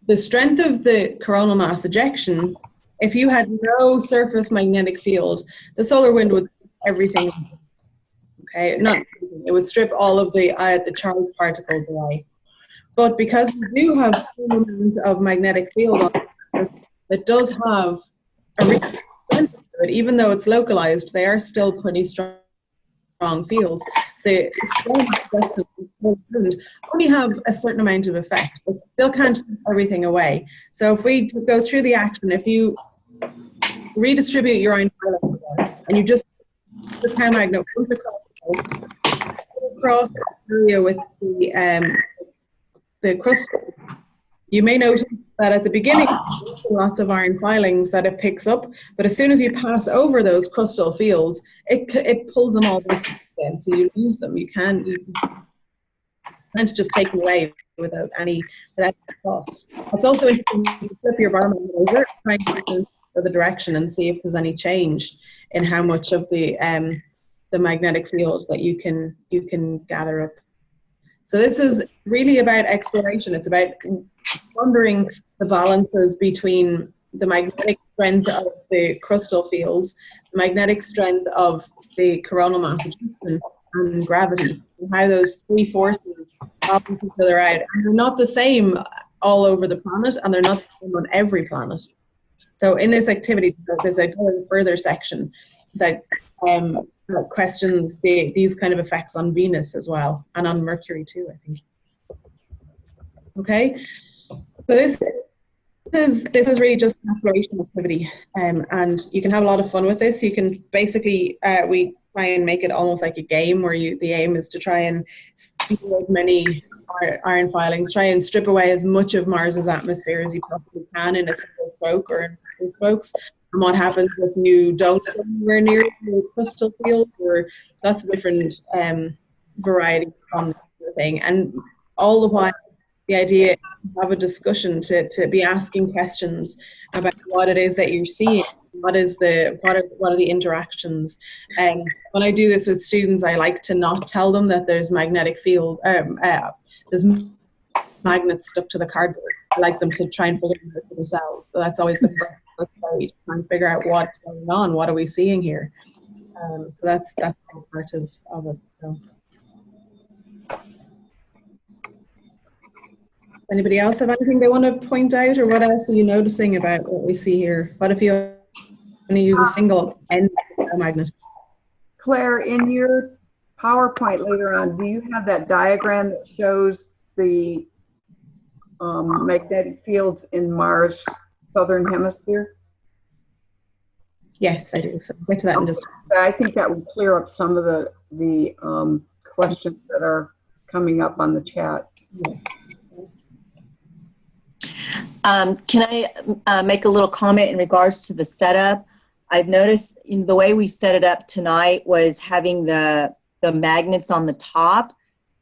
the strength of the coronal mass ejection, if you had no surface magnetic field, the solar wind would everything. Okay, it would strip all of the charged particles away. But because we do have some amount of magnetic field on Earth, it does have a real strength to it. Even though it's localized, they are still pretty strong fields. The strong wind only have a certain amount of effect. It still can't take everything away. So if we go through the action, if you redistribute your iron filings and you just the cow magnet across the area with the crustal, you may notice that at the beginning, lots of iron filings that it picks up, but as soon as you pass over those crustal fields, it pulls them all back again, so you lose them. You can't just take them away without any cost. It's also interesting to flip your bar magnet over, try and go the direction and see if there's any change in how much of the magnetic field that you can gather up. So this is really about exploration. It's about wondering the balances between the magnetic strength of the crustal fields, the magnetic strength of the coronal mass ejection, and gravity, and how those three forces balance each other out. And they're not the same all over the planet, and they're not the same on every planet. So in this activity, there's a further section that questions these kind of effects on Venus as well, and on Mercury too, I think. Okay, so this is really just an exploration activity, and you can have a lot of fun with this. You can basically, we try and make it almost like a game where the aim is to try and steal as many iron filings, try and strip away as much of Mars's atmosphere as you possibly can in a single stroke or in two strokes. And what happens if you don't go anywhere near the crustal field, or lots of different variety on the thing. And all the while, the idea is to have a discussion, to be asking questions about what it is that you're seeing, what are the interactions. And when I do this with students, I like to not tell them that there's magnetic field, there's magnets stuck to the cardboard. I like them to try and figure it out for themselves. So that's always the first way to try and figure out what's going on, what are we seeing here. So that's part of it. So. Anybody else have anything they want to point out, or what else are you noticing about what we see here? What if you only use a single end magnet? Claire, in your PowerPoint later on, do you have that diagram that shows the magnetic fields in Mars' southern hemisphere? Yes, I do. So I'll get to that in just. I think that would clear up some of the questions that are coming up on the chat. Can I make a little comment in regards to the setup? I've noticed the way we set it up tonight was having the magnets on the top,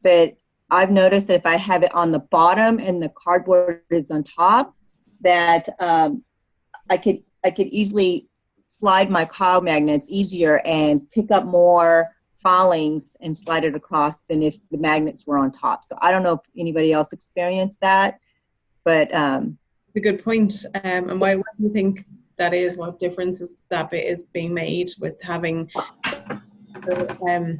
but I've noticed that if I have it on the bottom and the cardboard is on top, that I could easily slide my coil magnets easier and pick up more filings and slide it across than if the magnets were on top. So I don't know if anybody else experienced that, but a good point. And why do you think that is? What difference is that bit is being made with having the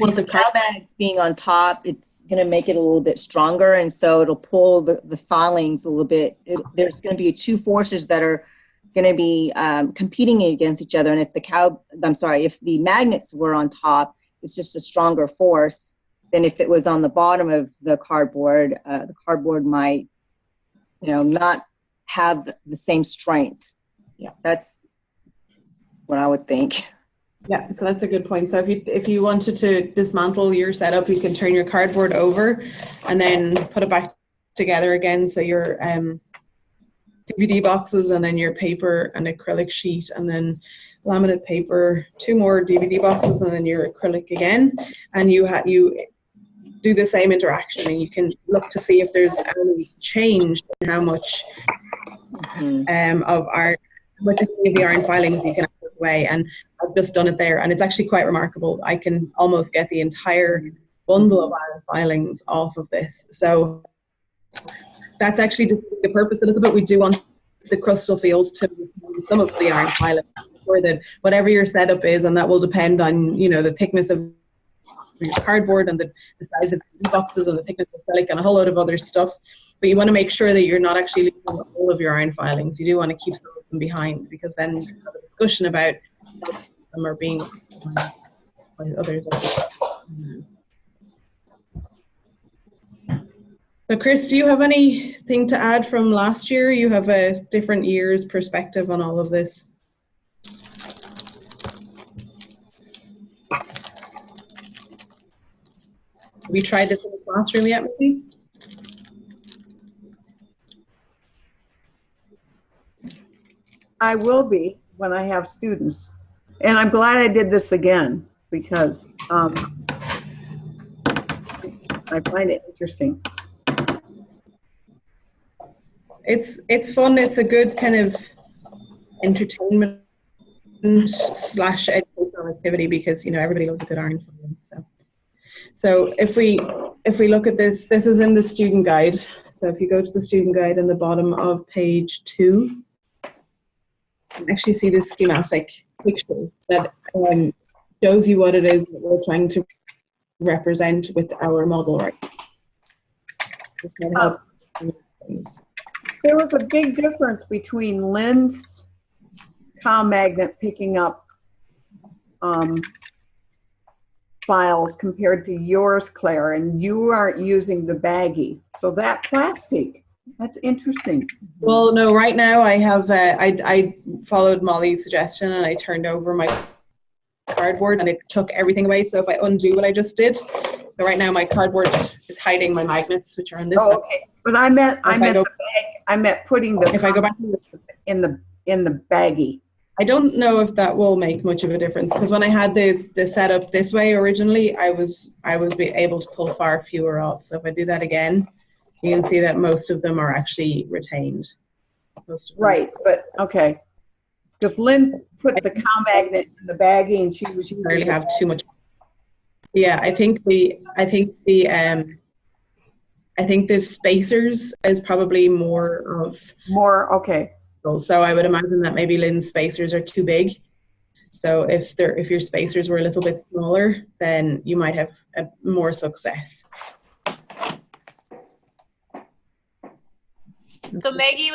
piece of coil magnets being on top? It's going to make it a little bit stronger, and so it'll pull the filings a little bit. There's going to be two forces that are going to be competing against each other, and if the magnets were on top, it's just a stronger force than if it was on the bottom of the cardboard. The cardboard might, not have the same strength. Yeah, that's what I would think. Yeah, so that's a good point. So if you wanted to dismantle your setup, you can turn your cardboard over and then put it back together again. So your DVD boxes, and then your paper and acrylic sheet, and then laminate paper, 2 more DVD boxes, and then your acrylic again. And you do the same interaction, and you can look to see if there's any change in how much of the iron filings you can put away. And I've just done it there, and it's actually quite remarkable. I can almost get the entire bundle of iron filings off of this. So that's actually the purpose a little bit. We do want the crustal fields to remove some of the iron filings, or that whatever your setup is, and that will depend on the thickness of your cardboard and the size of the boxes and the thickness of acrylic and a whole load of other stuff. But you want to make sure that you're not actually leaving all of your iron filings. You do want to keep some of them behind, because then you can have a discussion about them are being by others. So Chris, do you have anything to add from last year? You have a different year's perspective on all of this. Have you tried this in the classroom yet, maybe? I will be when I have students. And I'm glad I did this again, because I find it interesting. It's fun. It's a good kind of entertainment / educational activity, because everybody loves a good iron filing. So if we look at this is in the student guide. So if you go to the student guide in the bottom of page 2, you can actually see this schematic picture that shows you what it is that we're trying to represent with our model, right? There was a big difference between Lynn's comm magnet picking up files compared to yours, Claire, and you aren't using the baggie. So that plastic, that's interesting. Well, no, right now I have, I followed Molly's suggestion, and I turned over my cardboard and it took everything away. So if I undo what I just did, so right now my cardboard is hiding my magnets, which are on this side. Okay. But I meant putting the, if I go back in the baggie. I don't know if that will make much of a difference, because when I had the setup this way originally, I was able to pull far fewer off. So if I do that again, you can see that most of them are actually retained. Right, but okay. Because Lynn put the comm magnet in the baggie, and she was using really have too much. Yeah, I think the spacers is probably more. Okay. So I would imagine that maybe Lynn's spacers are too big. So if your spacers were a little bit smaller, then you might have more success. So Maggie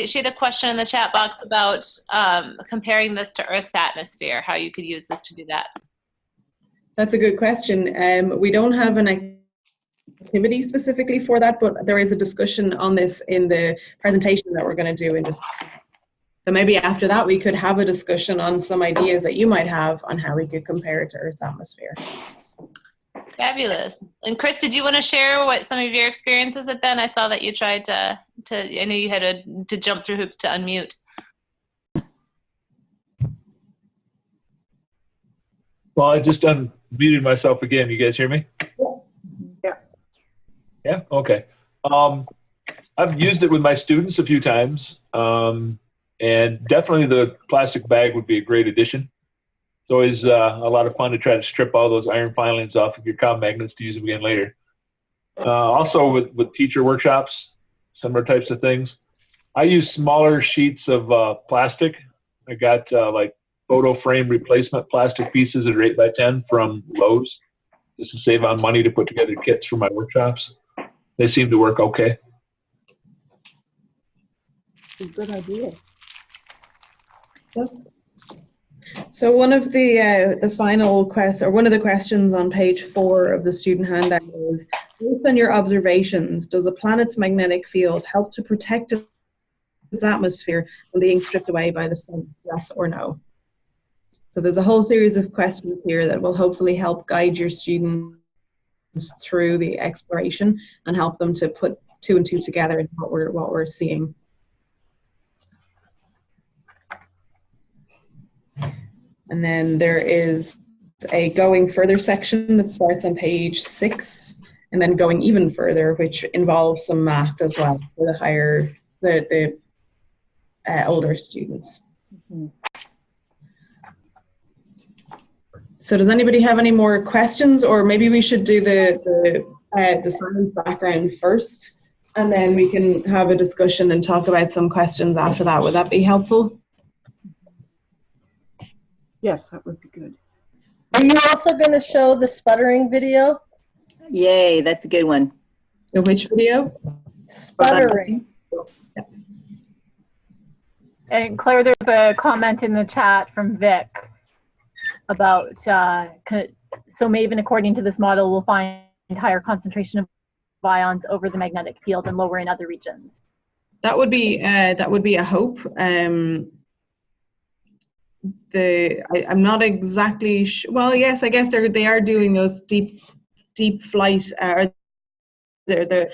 she had a question in the chat box about comparing this to Earth's atmosphere, how you could use this to do that. That's a good question. We don't have an activity specifically for that, but there is a discussion on this in the presentation that we're going to do in just. So maybe after that we could have a discussion on some ideas that you might have on how we could compare it to Earth's atmosphere. Fabulous. And Chris, did you want to share what some of your experiences have been? I saw that you tried to I know you had to jump through hoops to unmute. Well, I just unmuted myself again. You guys hear me? Yeah. Yeah? Okay. I've used it with my students a few times, and definitely the plastic bag would be a great addition. It's always a lot of fun to try to strip all those iron filings off of your comm magnets to use them again later. Also with teacher workshops, similar types of things. I use smaller sheets of plastic. I got like photo frame replacement plastic pieces that are 8 by 10 from Lowe's, just to save on money to put together kits for my workshops. They seem to work okay. Good idea. So one of the final questions, or one of the questions on page 4 of the student handout is, based on your observations, does a planet's magnetic field help to protect its atmosphere from being stripped away by the sun, yes or no? So there's a whole series of questions here that will hopefully help guide your students through the exploration and help them to put 2 and 2 together in what we're seeing. And then there is a going further section that starts on page 6, and then going even further, which involves some math as well for the older students. Mm-hmm. So does anybody have any more questions, or maybe we should do the science background first, and then we can have a discussion and talk about some questions after that. Would that be helpful? Yes, that would be good. Are you also going to show the sputtering video? Yay, that's a good one. The which video? Sputtering. And Claire, there's a comment in the chat from Vic about, so MAVEN, according to this model, will find higher concentration of ions over the magnetic field and lower in other regions. That would be a hope. I'm not exactly well, yes, I guess they are doing those deep flight or the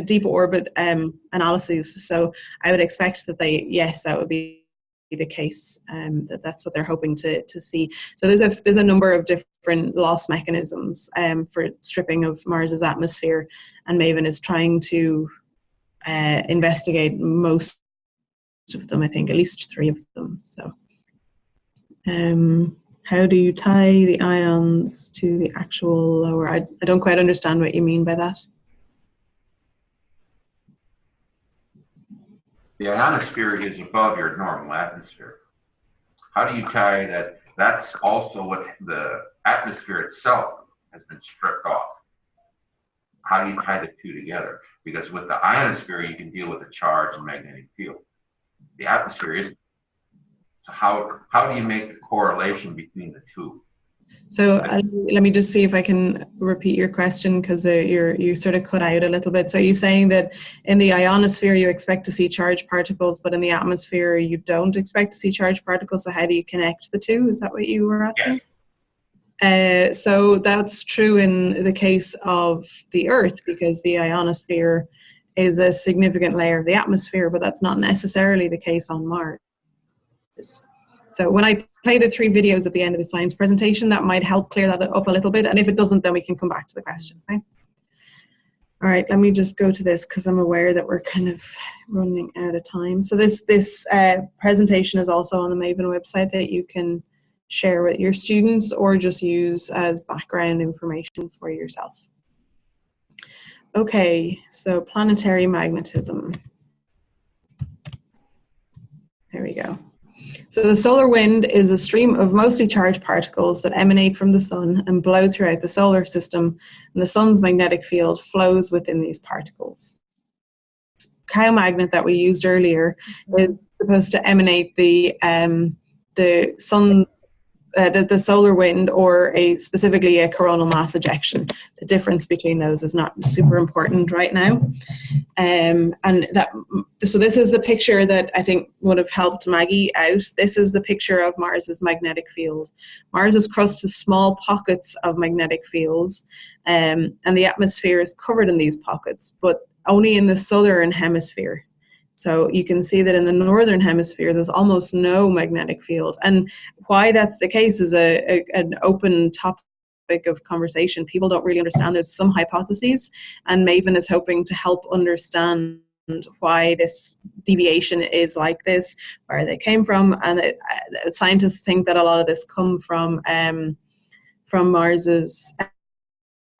deep orbit analyses. So I would expect that that would be the case. That's what they're hoping to see. So there's a number of different loss mechanisms for stripping of Mars's atmosphere, and MAVEN is trying to investigate most of them. I think at least 3 of them. So. How do you tie the ions to the actual lower? I don't quite understand what you mean by that. The ionosphere is above your normal atmosphere. How do you tie that? That's also what the atmosphere itself has been stripped off. How do you tie the 2 together? Because with the ionosphere, you can deal with a charge and magnetic field. The atmosphere isn't. So how do you make the correlation between the 2? So let me just see if I can repeat your question, because you sort of cut out a little bit. So are you saying that in the ionosphere you expect to see charged particles, but in the atmosphere you don't expect to see charged particles? So how do you connect the 2? Is that what you were asking? Yes. So that's true in the case of the Earth, because the ionosphere is a significant layer of the atmosphere, but that's not necessarily the case on Mars. So when I play the 3 videos at the end of the science presentation, that might help clear that up a little bit. And if it doesn't, then we can come back to the question. Okay? All right, let me just go to this because I'm aware that we're kind of running out of time. So this presentation is also on the MAVEN website that you can share with your students or just use as background information for yourself. Okay, so planetary magnetism. There we go. So the solar wind is a stream of mostly charged particles that emanate from the sun and blow throughout the solar system, and the sun's magnetic field flows within these particles. The cow magnet that we used earlier is supposed to emanate the sun the solar wind or specifically a coronal mass ejection. The difference between those is not super important right now. So this is the picture that I think would have helped Maggie out. This is the picture of Mars's magnetic field. Mars's crust has small pockets of magnetic fields, and the atmosphere is covered in these pockets, but only in the southern hemisphere. So you can see that in the northern hemisphere, there's almost no magnetic field. And why that's the case is an open topic of conversation. People don't really understand. There's some hypotheses, and MAVEN is hoping to help understand why this deviation is like this, where they came from. And scientists think that a lot of this come from Mars's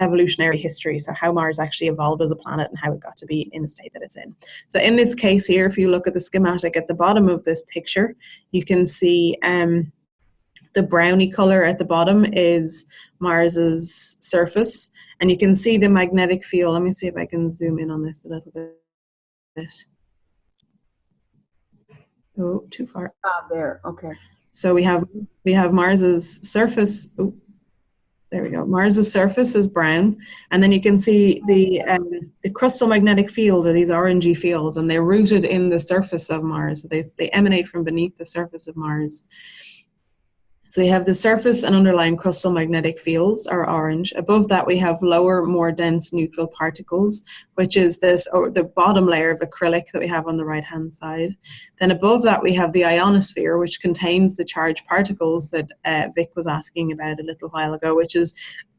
evolutionary history, so how Mars actually evolved as a planet and how it got to be in the state that it's in. So in this case here, if you look at the schematic at the bottom of this picture, you can see the brownie color at the bottom is Mars's surface, and you can see the magnetic field. Let me see if I can zoom in on this a little bit. Oh, too far. There, okay. So we have Mars's surface. Oh, there we go. Mars's surface is brown, and then you can see the crustal magnetic field are these orangey fields, and they're rooted in the surface of Mars. They emanate from beneath the surface of Mars. So we have the surface and underlying crustal magnetic fields are orange. Above that, we have lower, more dense neutral particles, which is the bottom layer of acrylic that we have on the right-hand side. Then above that, we have the ionosphere, which contains the charged particles that Vic was asking about a little while ago, which is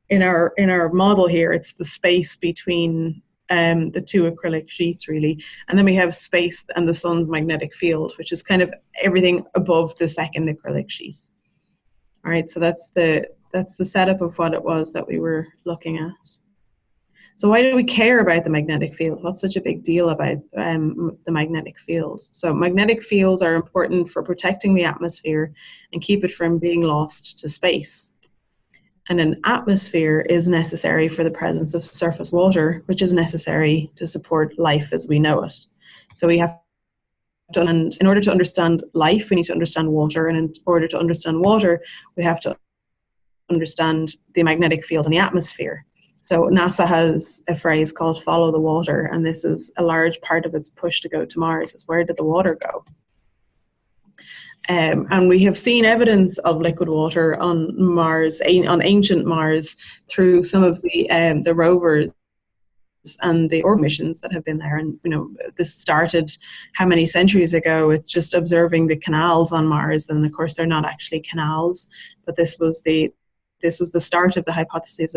in our model here, it's the space between the two acrylic sheets, really. And then we have space and the sun's magnetic field, which is kind of everything above the second acrylic sheet. All right, so that's the setup of what it was that we were looking at. So why do we care about the magnetic field? What's such a big deal about the magnetic field? So magnetic fields are important for protecting the atmosphere and keep it from being lost to space. And an atmosphere is necessary for the presence of surface water, which is necessary to support life as we know it. So we have and in order to understand life, we need to understand water. And in order to understand water, we have to understand the magnetic field in the atmosphere. So NASA has a phrase called follow the water. And this is a large part of its push to go to Mars, is where did the water go? And we have seen evidence of liquid water on Mars, on ancient Mars, through some of the rovers and the orbital missions that have been there. And this started how many centuries ago with just observing the canals on Mars, and of course they're not actually canals, but this was the start of the hypothesis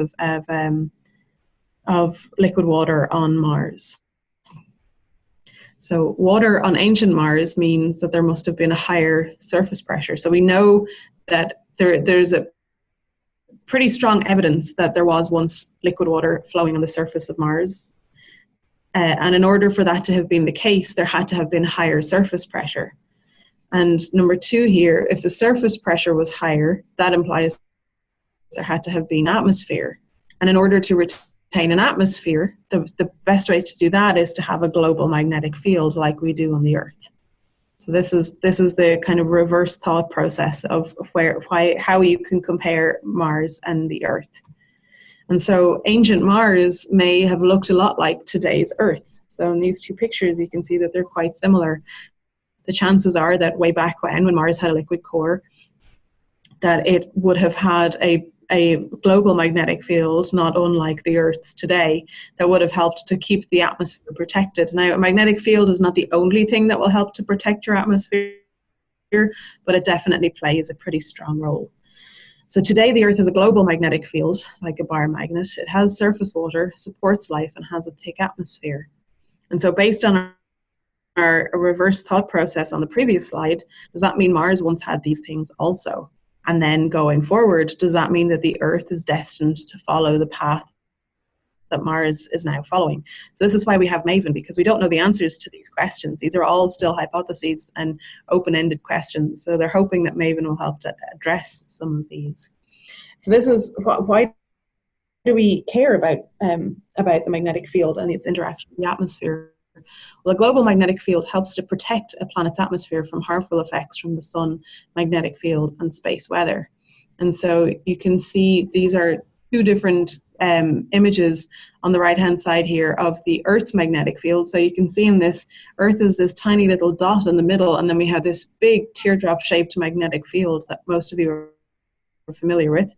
of liquid water on Mars. So water on ancient Mars means that there must have been a higher surface pressure. So we know that there's a pretty strong evidence that there was once liquid water flowing on the surface of Mars. And in order for that to have been the case, there had to have been higher surface pressure. And number two here, if the surface pressure was higher, that implies there had to have been atmosphere. And in order to retain an atmosphere, the best way to do that is to have a global magnetic field like we do on the Earth. So this is the kind of reverse thought process of how you can compare Mars and the Earth. And so ancient Mars may have looked a lot like today's Earth. So in these two pictures, you can see that they're quite similar. The chances are that way back when Mars had a liquid core, that it would have had a global magnetic field, not unlike the Earth's today, that would have helped to keep the atmosphere protected. Now, a magnetic field is not the only thing that will help to protect your atmosphere, but it definitely plays a pretty strong role. So today, the Earth has a global magnetic field, like a bar magnet. It has surface water, supports life, and has a thick atmosphere. And so based on our reverse thought process on the previous slide, does that mean Mars once had these things also? And then going forward, does that mean that the Earth is destined to follow the path that Mars is now following? So this is why we have MAVEN, because we don't know the answers to these questions. These are all still hypotheses and open-ended questions. So they're hoping that MAVEN will help to address some of these. So this is why do we care about the magnetic field and its interaction with the atmosphere? Well, a global magnetic field helps to protect a planet's atmosphere from harmful effects from the sun, magnetic field, and space weather. And so you can see these are two different images on the right-hand side here of the Earth's magnetic field. So you can see in this, Earth is this tiny little dot in the middle, and then we have this big teardrop-shaped magnetic field that most of you are familiar with,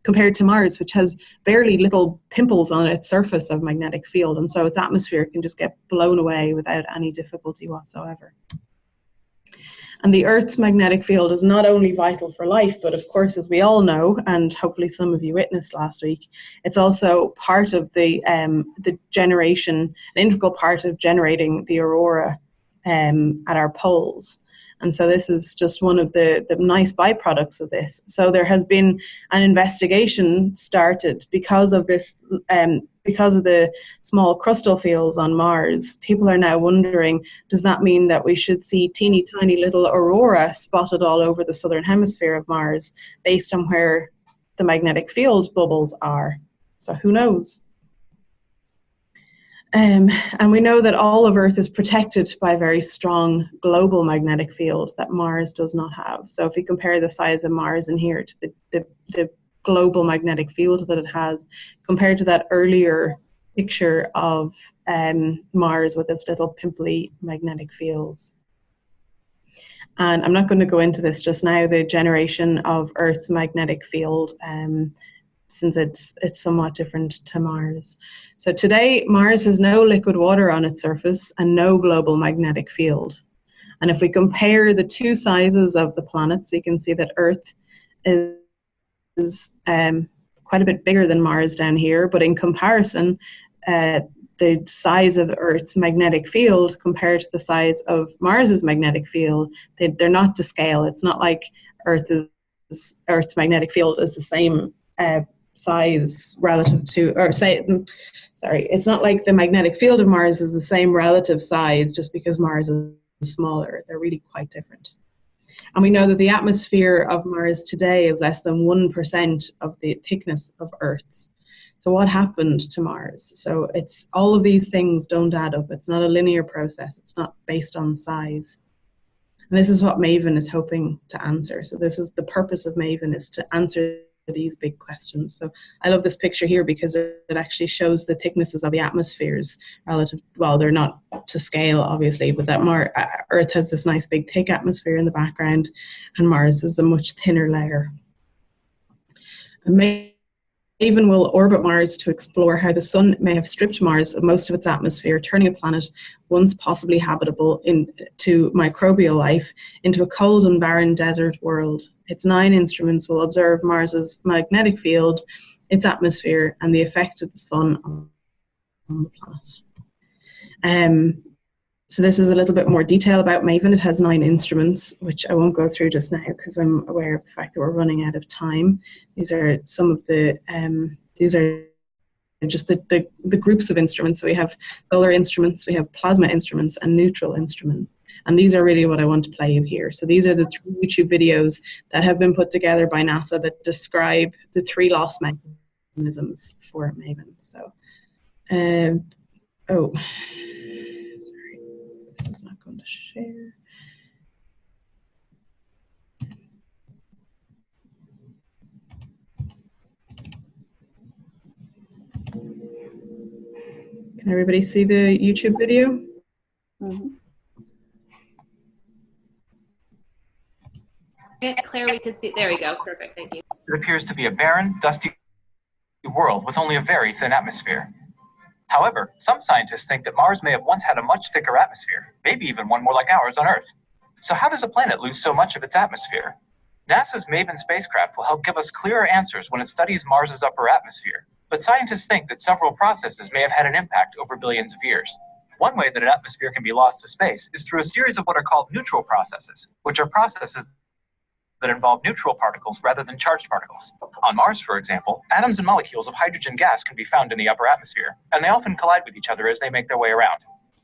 compared to Mars, which has barely little pimples on its surface of magnetic field. And so its atmosphere can just get blown away without any difficulty whatsoever. And the Earth's magnetic field is not only vital for life, but of course, as we all know, and hopefully some of you witnessed last week, it's also part of the generation, an integral part of generating the aurora at our poles. And so this is just one of the nice byproducts of this. So there has been an investigation started because of this, because of the small crustal fields on Mars. People are now wondering, does that mean that we should see teeny tiny little aurora spotted all over the southern hemisphere of Mars based on where the magnetic field bubbles are? So who knows? And we know that all of Earth is protected by a very strong global magnetic field that Mars does not have. So if we compare the size of Mars in here to the global magnetic field that it has, compared to that earlier picture of Mars with its little pimply magnetic fields. And I'm not going to go into this just now, the generation of Earth's magnetic field, since it's somewhat different to Mars. So today, Mars has no liquid water on its surface and no global magnetic field. And if we compare the two sizes of the planets, we can see that Earth is quite a bit bigger than Mars down here, but in comparison, the size of Earth's magnetic field compared to the size of Mars's magnetic field, they're not to scale. It's not like Earth's magnetic field is the same size relative to, it's not like the magnetic field of Mars is the same relative size just because Mars is smaller. They're really quite different. And we know that the atmosphere of Mars today is less than 1% of the thickness of Earth's. So what happened to Mars? So it's all of these things don't add up. It's not a linear process. It's not based on size. And this is what MAVEN is hoping to answer. So this is the purpose of MAVEN, is to answer these big questions. So I love this picture here because it actually shows the thicknesses of the atmospheres relative, well, they're not to scale obviously, but that Earth has this nice big thick atmosphere in the background and Mars is a much thinner layer. And MAVEN will orbit Mars to explore how the sun may have stripped Mars of most of its atmosphere, turning a planet once possibly habitable into microbial life into a cold and barren desert world. Its 9 instruments will observe Mars's magnetic field, its atmosphere, and the effect of the sun on the planet. So this is a little bit more detail about MAVEN. It has 9 instruments, which I won't go through just now because I'm aware of the fact that we're running out of time. These are some of the, these are just the groups of instruments. So we have solar instruments, we have plasma instruments, and neutral instruments. And these are really what I want to play you here. So these are the 3 YouTube videos that have been put together by NASA that describe the 3 loss mechanisms for MAVEN. So, oh. This is not going to share. Can everybody see the YouTube video? Mm-hmm. Yeah, Claire, we can see. There we go. Perfect. Thank you. It appears to be a barren, dusty world with only a very thin atmosphere. However, some scientists think that Mars may have once had a much thicker atmosphere, maybe even one more like ours on Earth. So how does a planet lose so much of its atmosphere? NASA's MAVEN spacecraft will help give us clearer answers when it studies Mars's upper atmosphere. But scientists think that several processes may have had an impact over billions of years. One way that an atmosphere can be lost to space is through a series of what are called neutral processes, which are processes that involve neutral particles rather than charged particles. On Mars, for example, atoms and molecules of hydrogen gas can be found in the upper atmosphere, and they often collide with each other as they make their way around.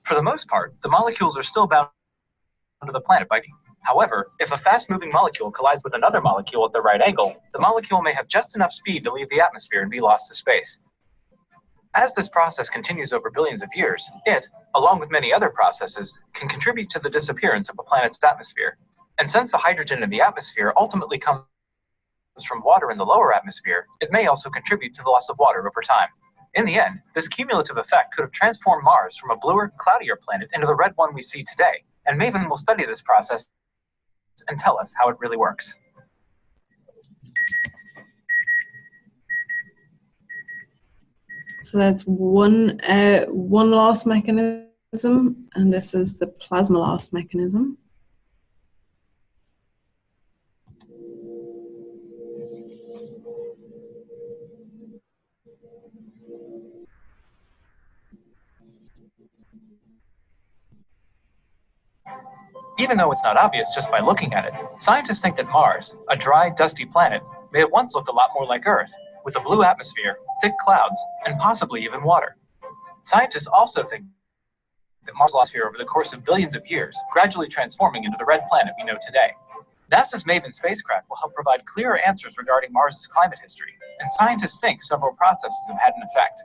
For the most part, the molecules are still bound to the planet by heat. However, if a fast-moving molecule collides with another molecule at the right angle, the molecule may have just enough speed to leave the atmosphere and be lost to space. As this process continues over billions of years, it, along with many other processes, can contribute to the disappearance of a planet's atmosphere. And since the hydrogen in the atmosphere ultimately comes from water in the lower atmosphere, it may also contribute to the loss of water over time. In the end, this cumulative effect could have transformed Mars from a bluer, cloudier planet into the red one we see today, and MAVEN will study this process and tell us how it really works. So that's one loss mechanism, and this is the plasma loss mechanism. Even though it's not obvious just by looking at it, scientists think that Mars, a dry, dusty planet, may have once looked a lot more like Earth, with a blue atmosphere, thick clouds, and possibly even water. Scientists also think that Mars lost here over the course of billions of years, gradually transforming into the red planet we know today. NASA's MAVEN spacecraft will help provide clearer answers regarding Mars's climate history, and scientists think several processes have had an effect.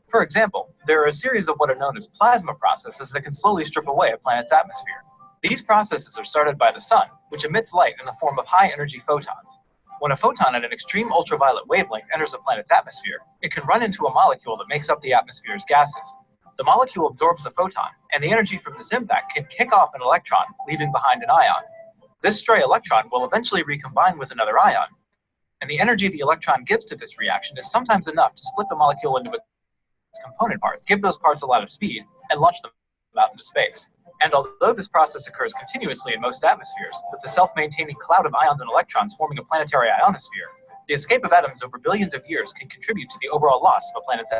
For example, there are a series of what are known as plasma processes that can slowly strip away a planet's atmosphere. These processes are started by the sun, which emits light in the form of high-energy photons. When a photon at an extreme ultraviolet wavelength enters a planet's atmosphere, it can run into a molecule that makes up the atmosphere's gases. The molecule absorbs the photon, and the energy from this impact can kick off an electron, leaving behind an ion. This stray electron will eventually recombine with another ion, and the energy the electron gives to this reaction is sometimes enough to split the molecule into its component parts, give those parts a lot of speed, and launch them out into space. And although this process occurs continuously in most atmospheres, with the self-maintaining cloud of ions and electrons forming a planetary ionosphere, the escape of atoms over billions of years can contribute to the overall loss of a planet's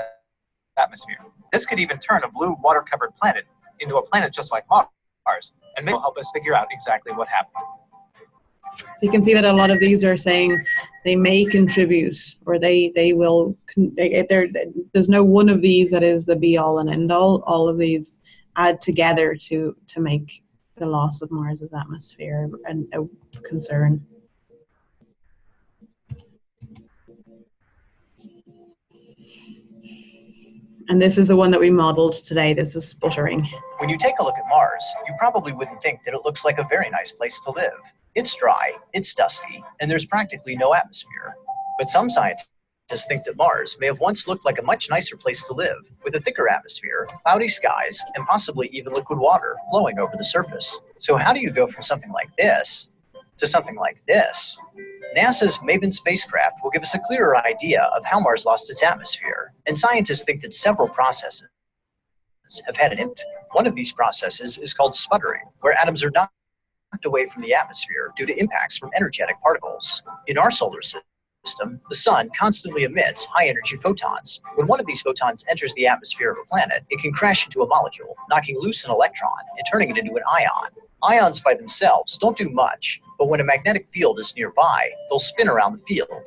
atmosphere. This could even turn a blue, water-covered planet into a planet just like Mars, and may help us figure out exactly what happened. So you can see that a lot of these are saying they may contribute, or they will. There's no one of these that is the be-all and end-all. All of these add together to make the loss of Mars's atmosphere a concern. And this is the one that we modeled today. This is sputtering. When you take a look at Mars, you probably wouldn't think that it looks like a very nice place to live. It's dry, it's dusty, and there's practically no atmosphere. But some scientists think that Mars may have once looked like a much nicer place to live, with a thicker atmosphere, cloudy skies, and possibly even liquid water flowing over the surface. So how do you go from something like this to something like this? NASA's MAVEN spacecraft will give us a clearer idea of how Mars lost its atmosphere, and scientists think that several processes have had an impact. One of these processes is called sputtering, where atoms are knocked away from the atmosphere due to impacts from energetic particles. In our solar system, the sun constantly emits high-energy photons. When one of these photons enters the atmosphere of a planet, it can crash into a molecule, knocking loose an electron and turning it into an ion. Ions by themselves don't do much, but when a magnetic field is nearby, they'll spin around the field.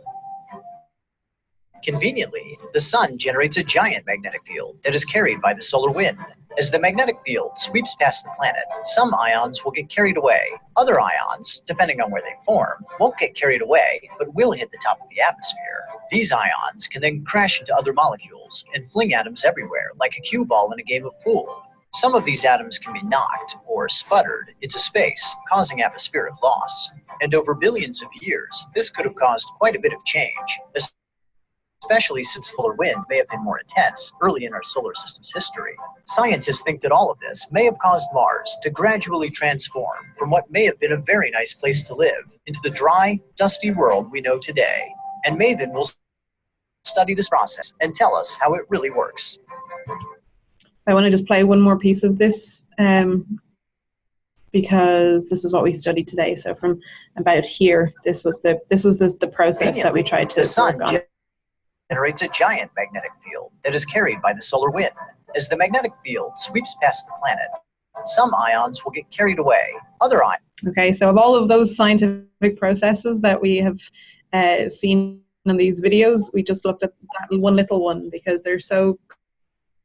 Conveniently, the sun generates a giant magnetic field that is carried by the solar wind. As the magnetic field sweeps past the planet, some ions will get carried away. Other ions, depending on where they form, won't get carried away, but will hit the top of the atmosphere. These ions can then crash into other molecules and fling atoms everywhere, like a cue ball in a game of pool. Some of these atoms can be knocked, or sputtered, into space, causing atmospheric loss. And over billions of years, this could have caused quite a bit of change, especially since solar wind may have been more intense early in our solar system's history. Scientists think that all of this may have caused Mars to gradually transform from what may have been a very nice place to live into the dry, dusty world we know today. And MAVEN will study this process and tell us how it really works. I want to just play one more piece of this because this is what we studied today. So from about here, this was the process that we tried to work on. Generates a giant magnetic field that is carried by the solar wind. As the magnetic field sweeps past the planet, some ions will get carried away. Other ions. Okay, so of all of those scientific processes that we have seen in these videos, we just looked at that one little one because they're so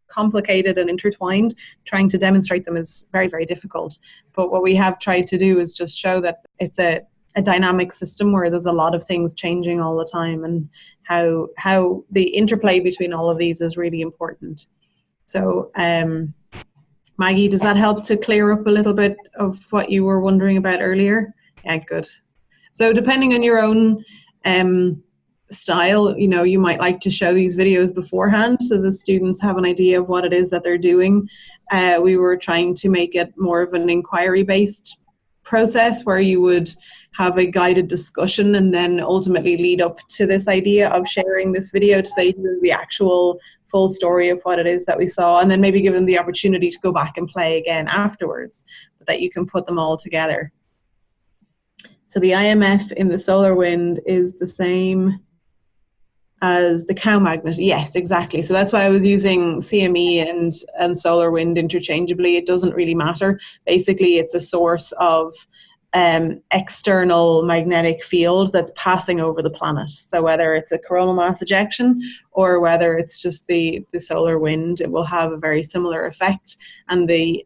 complicated and intertwined. Trying to demonstrate them is very, very difficult. But what we have tried to do is just show that it's a dynamic system where there's a lot of things changing all the time, and how the interplay between all of these is really important. So Maggie, does that help to clear up a little bit of what you were wondering about earlier? Yeah, good. So depending on your own style. You know, you might like to show these videos beforehand so the students have an idea of what it is that they're doing. We were trying to make it more of an inquiry-based process where you would have a guided discussion and then ultimately lead up to this idea of sharing this video to say the actual full story of what it is that we saw, and then maybe give them the opportunity to go back and play again afterwards, but that you can put them all together. So the IMF in the solar wind is the same as the cow magnet. Yes, exactly. So that's why I was using CME and solar wind interchangeably. It doesn't really matter. Basically, it's a source of external magnetic field that's passing over the planet. So whether it's a coronal mass ejection or whether it's just the solar wind, it will have a very similar effect. And the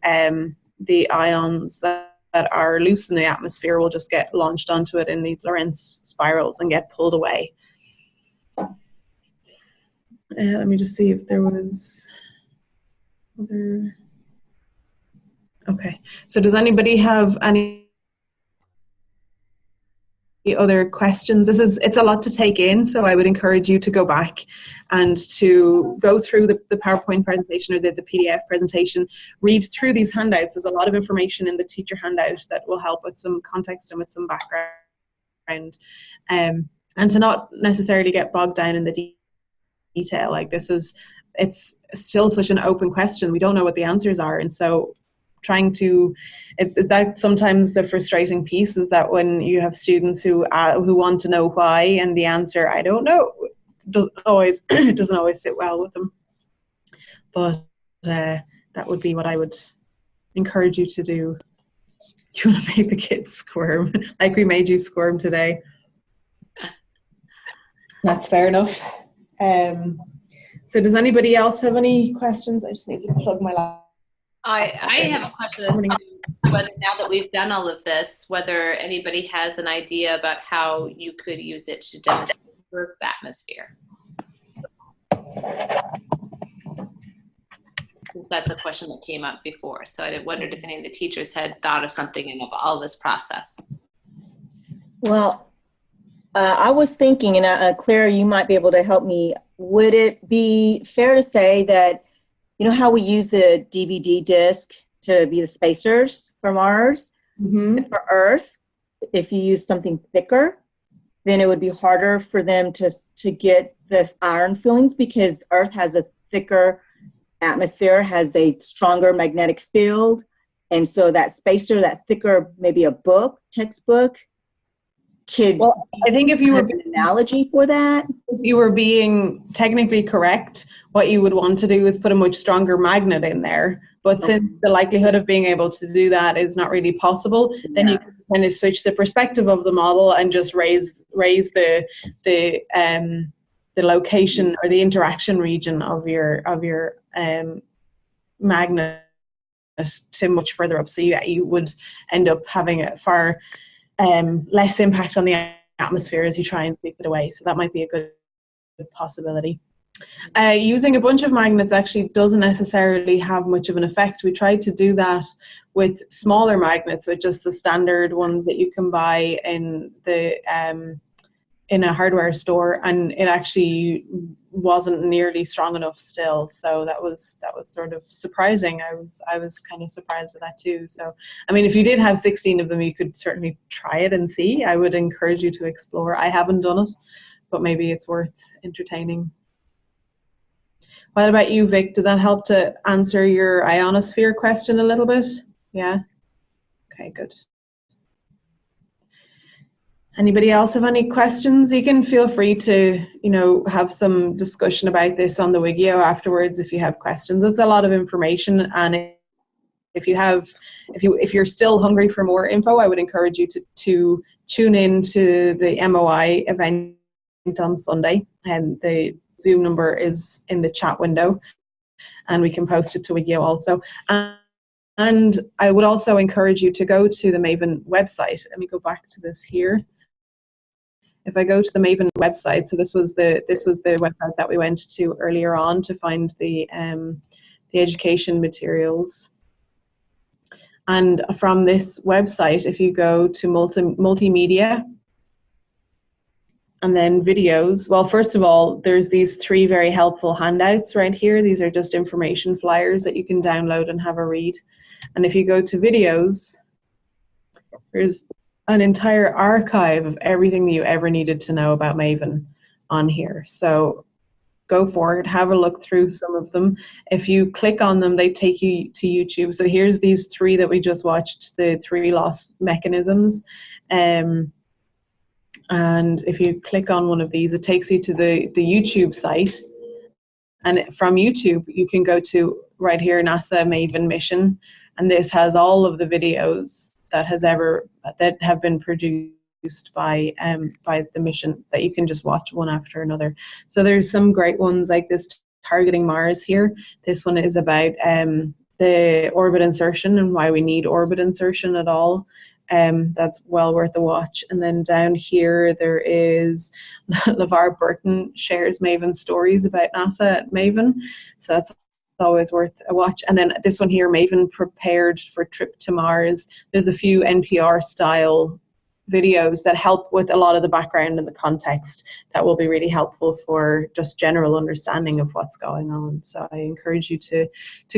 ions that are loose in the atmosphere will just get launched onto it in these Lorentz spirals and get pulled away. Let me just see if there was other. Okay, so does anybody have any other questions? It's a lot to take in, so I would encourage you to go back and to go through the PowerPoint presentation or the PDF presentation, read through these handouts. There's a lot of information in the teacher handout that will help with some context and with some background, and to not necessarily get bogged down in the detail. Like it's still such an open question. We don't know what the answers are, and so trying to, that sometimes the frustrating piece is that when you have students who want to know why, and the answer, I don't know, doesn't always sit well with them. But that would be what I would encourage you to do. You want to make the kids squirm, like we made you squirm today. That's fair enough. So does anybody else have any questions? I just need to plug my laptop. I have a question whether, now that we've done all of this, whether anybody has an idea about how you could use it to demonstrate Earth's atmosphere. Since that's a question that came up before. So I wondered if any of the teachers had thought of something in all this process. Well, I was thinking, and Claire, you might be able to help me. Would it be fair to say that, you know how we use the DVD disc to be the spacers for Mars? Mm-hmm. For Earth, if you use something thicker, then it would be harder for them to get the iron fillings, because Earth has a thicker atmosphere, has a stronger magnetic field. And so that spacer, that thicker, maybe a book, textbook, well, I think if you were an analogy for that, if you were being technically correct, what you would want to do is put a much stronger magnet in there. But since the likelihood of being able to do that is not really possible, then you can kind of switch the perspective of the model and just raise the location or the interaction region of your magnet to much further up. So you would end up having a far less impact on the atmosphere as you try and sweep it away. So that might be a good possibility. Using a bunch of magnets actually doesn't necessarily have much of an effect. We tried to do that with smaller magnets, with just the standard ones that you can buy in the in a hardware store, and it actually wasn't nearly strong enough still. So that was sort of surprising. I was kind of surprised at that too. So I mean, if you did have 16 of them, you could certainly try it and see. I would encourage you to explore. I haven't done it, but maybe it's worth entertaining. What about you, Vic? Did that help to answer your ionosphere question a little bit? Yeah? Okay, good. Anybody else have any questions? You can feel free to, have some discussion about this on the Wigio afterwards if you have questions. It's a lot of information, and if you're still hungry for more info, I would encourage you to tune in to the MOI event on Sunday, and the Zoom number is in the chat window, and we can post it to Wigio also. And I would also encourage you to go to the MAVEN website. Let me go back to this here. If I go to the MAVEN website, so this was the website that we went to earlier on to find the education materials. And from this website, if you go to multimedia, And then videos. Well, first of all, there's these 3 very helpful handouts right here. These are just information flyers that you can download and have a read. And if you go to videos, there's an entire archive of everything that you ever needed to know about MAVEN on here. So go for it, have a look through some of them. If you click on them, they take you to YouTube. So here's these 3 that we just watched, the 3 loss mechanisms. And if you click on one of these, it takes you to the YouTube site. And from YouTube, you can go to right here, NASA MAVEN mission. And this has all of the videos that have been produced by the mission that you can just watch one after another. So there's some great ones like this, Targeting Mars here. This one is about the orbit insertion and why we need orbit insertion at all. That's well worth a watch. And then down here there is LeVar Burton shares MAVEN stories about NASA at MAVEN. So that's always worth a watch. And then this one here, MAVEN prepared for trip to Mars. There's a few NPR style videos that help with a lot of the background and the context that will be really helpful for just general understanding of what's going on. So I encourage you to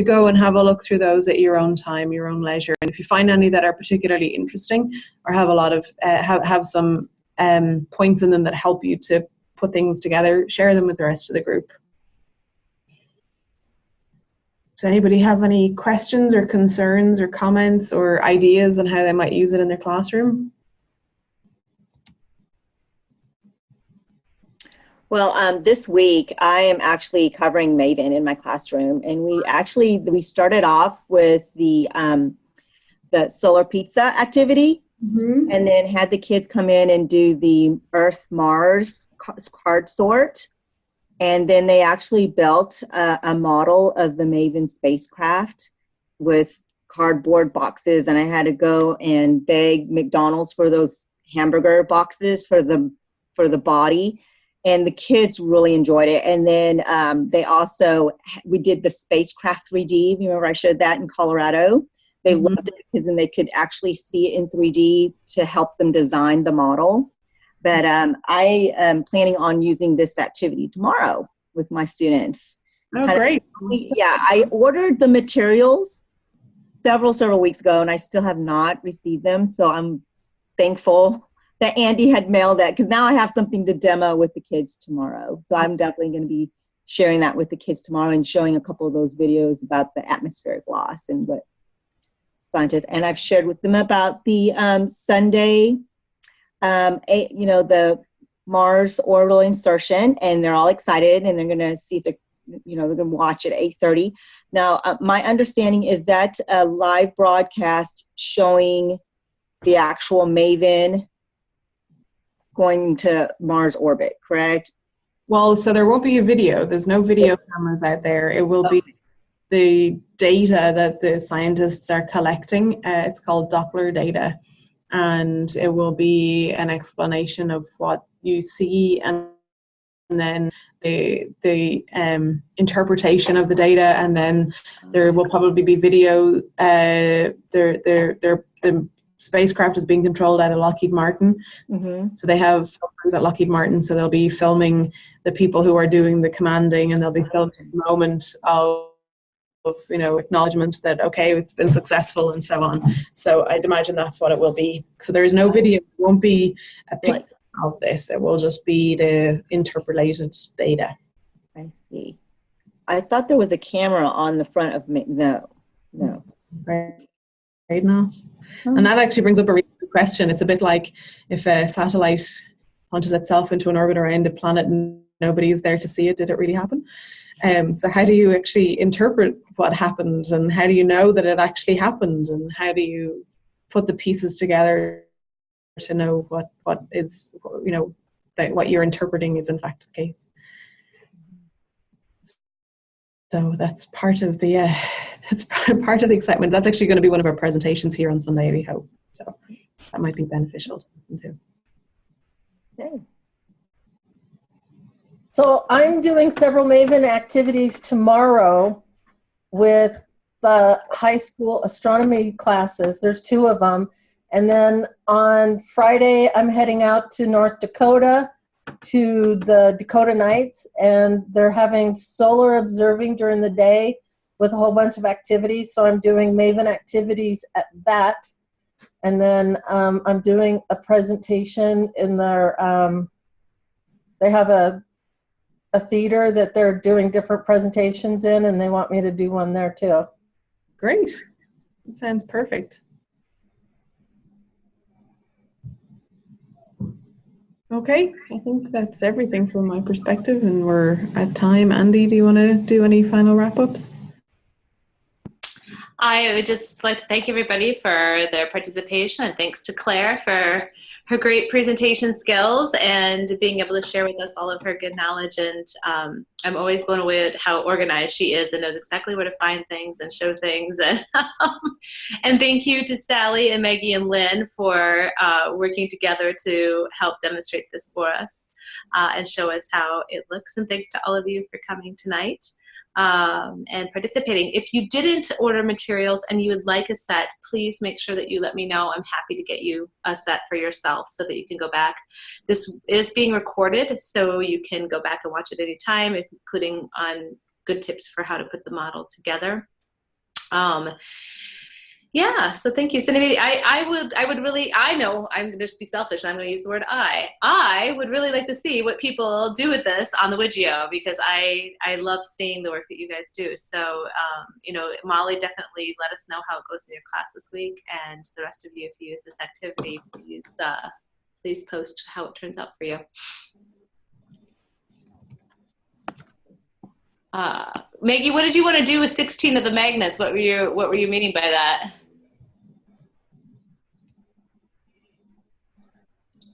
go and have a look through those at your own time, your own leisure. And if you find any that are particularly interesting or have a lot of have some points in them that help you to put things together, share them with the rest of the group. Does anybody have any questions or concerns or comments or ideas on how they might use it in their classroom? Well, this week I am actually covering MAVEN in my classroom, and we started off with the solar pizza activity, and then had the kids come in and do the Earth Mars card sort. And then they actually built a model of the MAVEN spacecraft with cardboard boxes. And I had to go and beg McDonald's for those hamburger boxes for the body. And the kids really enjoyed it. And then we did the spacecraft 3D. Remember I showed that in Colorado? They loved it because then they could actually see it in 3D to help them design the model. But I am planning on using this activity tomorrow with my students. Oh, great. Yeah, I ordered the materials several weeks ago, and I still have not received them. So I'm thankful that Andi had mailed that, because now I have something to demo with the kids tomorrow. So I'm definitely going to be sharing that with the kids tomorrow and showing a couple of those videos about the atmospheric loss and what scientists. And I've shared with them about the Sunday, the Mars orbital insertion, and they're all excited, and they're going to see if they're going to watch at 8:30. Now, my understanding is that a live broadcast showing the actual MAVEN going to Mars orbit, correct? Well, so there won't be a video. There's no video cameras out there. It will be the data that the scientists are collecting. It's called Doppler data. And it will be an explanation of what you see, and then the interpretation of the data, and then there will probably be video. The spacecraft is being controlled out of Lockheed Martin, so they have filmers at Lockheed Martin, so they'll be filming the people who are doing the commanding, and they'll be filming the moment of acknowledgement that, okay, it's been successful, and so on. So I'd imagine that's what it will be. So there is no video. It won't be a picture of this. It will just be the interpolated data. I see. I thought there was a camera on the front of me. No. Right not. And that actually brings up a really good question. It's a bit like if a satellite launches itself into an orbit around a planet and nobody is there to see it, did it really happen? So how do you actually interpret what happened, and how do you know that it actually happened, and how do you put the pieces together to know what is, that what you're interpreting is in fact the case? So that's part of the excitement. That's actually going to be one of our presentations here on Sunday, we hope. So that might be beneficial to them too. Okay. So I'm doing several MAVEN activities tomorrow with the high school astronomy classes. There's 2 of them. And then on Friday, I'm heading out to North Dakota to the Dakota Nights, and they're having solar observing during the day with a whole bunch of activities. So I'm doing MAVEN activities at that. And then I'm doing a presentation in their, they have a theater that they're doing different presentations in, and they want me to do one there too. Great. That sounds perfect. Okay, I think that's everything from my perspective, and we're at time. Andi, do you want to do any final wrap-ups? I would just like to thank everybody for their participation, and thanks to Claire for her great presentation skills and being able to share with us all of her good knowledge. And I'm always blown away at how organized she is and knows exactly where to find things and show things. And thank you to Sally and Maggie and Lynn for working together to help demonstrate this for us and show us how it looks. And thanks to all of you for coming tonight and participating. If you didn't order materials and you would like a set, please make sure that you let me know. I'm happy to get you a set for yourself so that you can go back. This is being recorded, so you can go back and watch it anytime, including on good tips for how to put the model together. Yeah, so thank you. So anybody, I would really, I know I'm going to just be selfish. I'm going to use the word I would really like to see what people do with this on the Widgeo, because I love seeing the work that you guys do. So, you know, Molly, definitely let us know how it goes in your class this week. And the rest of you, if you use this activity, please post how it turns out for you. Maggie, what did you want to do with 16 of the magnets? What were you meaning by that?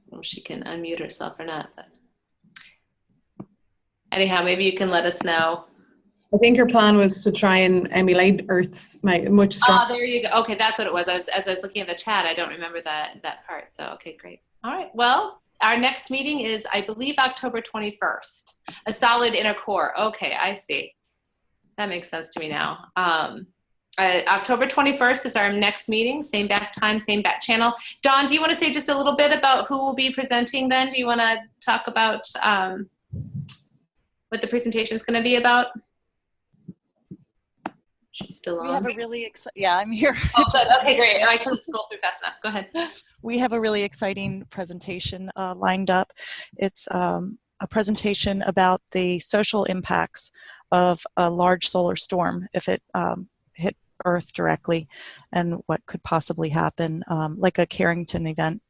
Well, she can unmute herself or not. But anyhow, maybe you can let us know. I think her plan was to try and emulate Earth's much stronger. Oh, there you go. Okay, that's what it was. As I was looking at the chat, I don't remember that part. So, okay, great. All right. Well, our next meeting is, I believe, October 21st. A solid inner core. Okay, I see. That makes sense to me now. October 21st is our next meeting. Same back time, same back channel. Dawn, do you want to say just a little bit about who will be presenting then? Do you want to talk about what the presentation is going to be about? She's still on. We have a really yeah, I'm here. Oh, good. Okay, great. I couldn't scroll through fast enough. Go ahead. We have a really exciting presentation lined up. It's a presentation about the social impacts of a large solar storm if it hit Earth directly, and what could possibly happen, like a Carrington event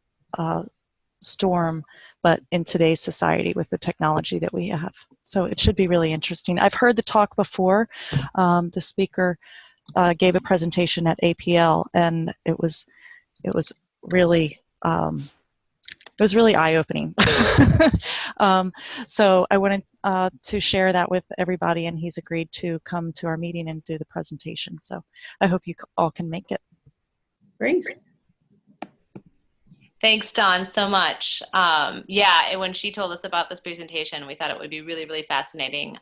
storm, but in today's society with the technology that we have. So it should be really interesting. I've heard the talk before. The speaker gave a presentation at APL, and it was really eye-opening. So I wanted to share that with everybody, and he's agreed to come to our meeting and do the presentation. So I hope you all can make it. Great. Thanks, Dawn, so much. Yeah, when she told us about this presentation, we thought it would be really, really fascinating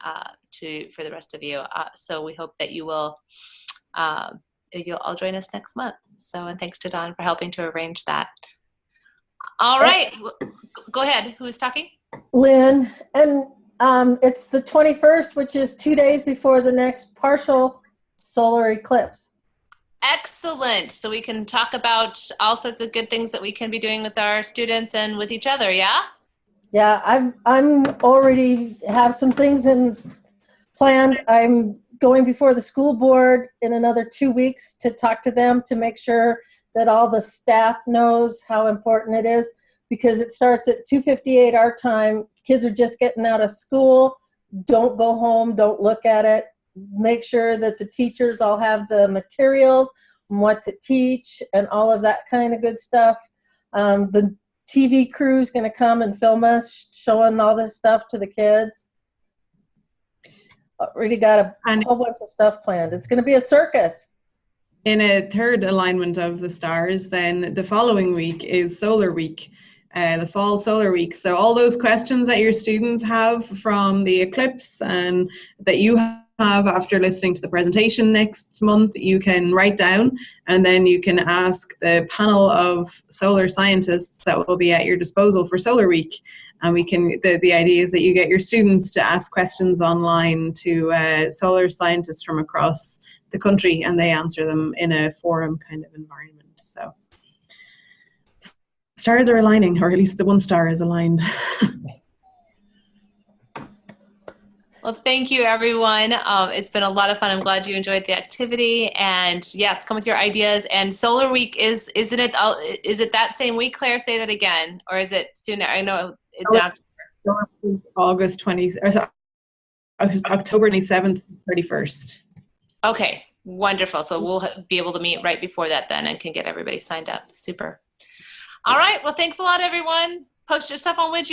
for the rest of you. So we hope that you will you'll all join us next month. So, and thanks to Dawn for helping to arrange that. All right, go ahead. Who is talking? Lynn, and it's the 21st, which is 2 days before the next partial solar eclipse. Excellent. So we can talk about all sorts of good things that we can be doing with our students and with each other, yeah? Yeah, I'm already have some things planned. I'm going before the school board in another 2 weeks to talk to them to make sure that all the staff knows how important it is, because it starts at 2:58 our time. Kids are just getting out of school. Don't go home. Don't look at it. Make sure that the teachers all have the materials and what to teach and all of that kind of good stuff. The TV crew is going to come and film us showing all this stuff to the kids. Already got a whole bunch of stuff planned. It's going to be a circus. In a third alignment of the stars, then the following week is Solar Week, the Fall Solar Week. So all those questions that your students have from the eclipse and that you have after listening to the presentation next month, you can write down, and then you can ask the panel of solar scientists that will be at your disposal for Solar Week. And we can, the idea is that you get your students to ask questions online to solar scientists from across the country, and they answer them in a forum kind of environment. So stars are aligning, or at least the one star is aligned. Well, thank you, everyone. It's been a lot of fun. I'm glad you enjoyed the activity. And yes, come with your ideas. And Solar Week is it that same week, Claire? Say that again, or is it sooner? I know it's after. August 20, or sorry, October 27th, 31st. Okay, wonderful. So we'll be able to meet right before that then, and can get everybody signed up. Super. All right. Well, thanks a lot, everyone. Post your stuff on Widget.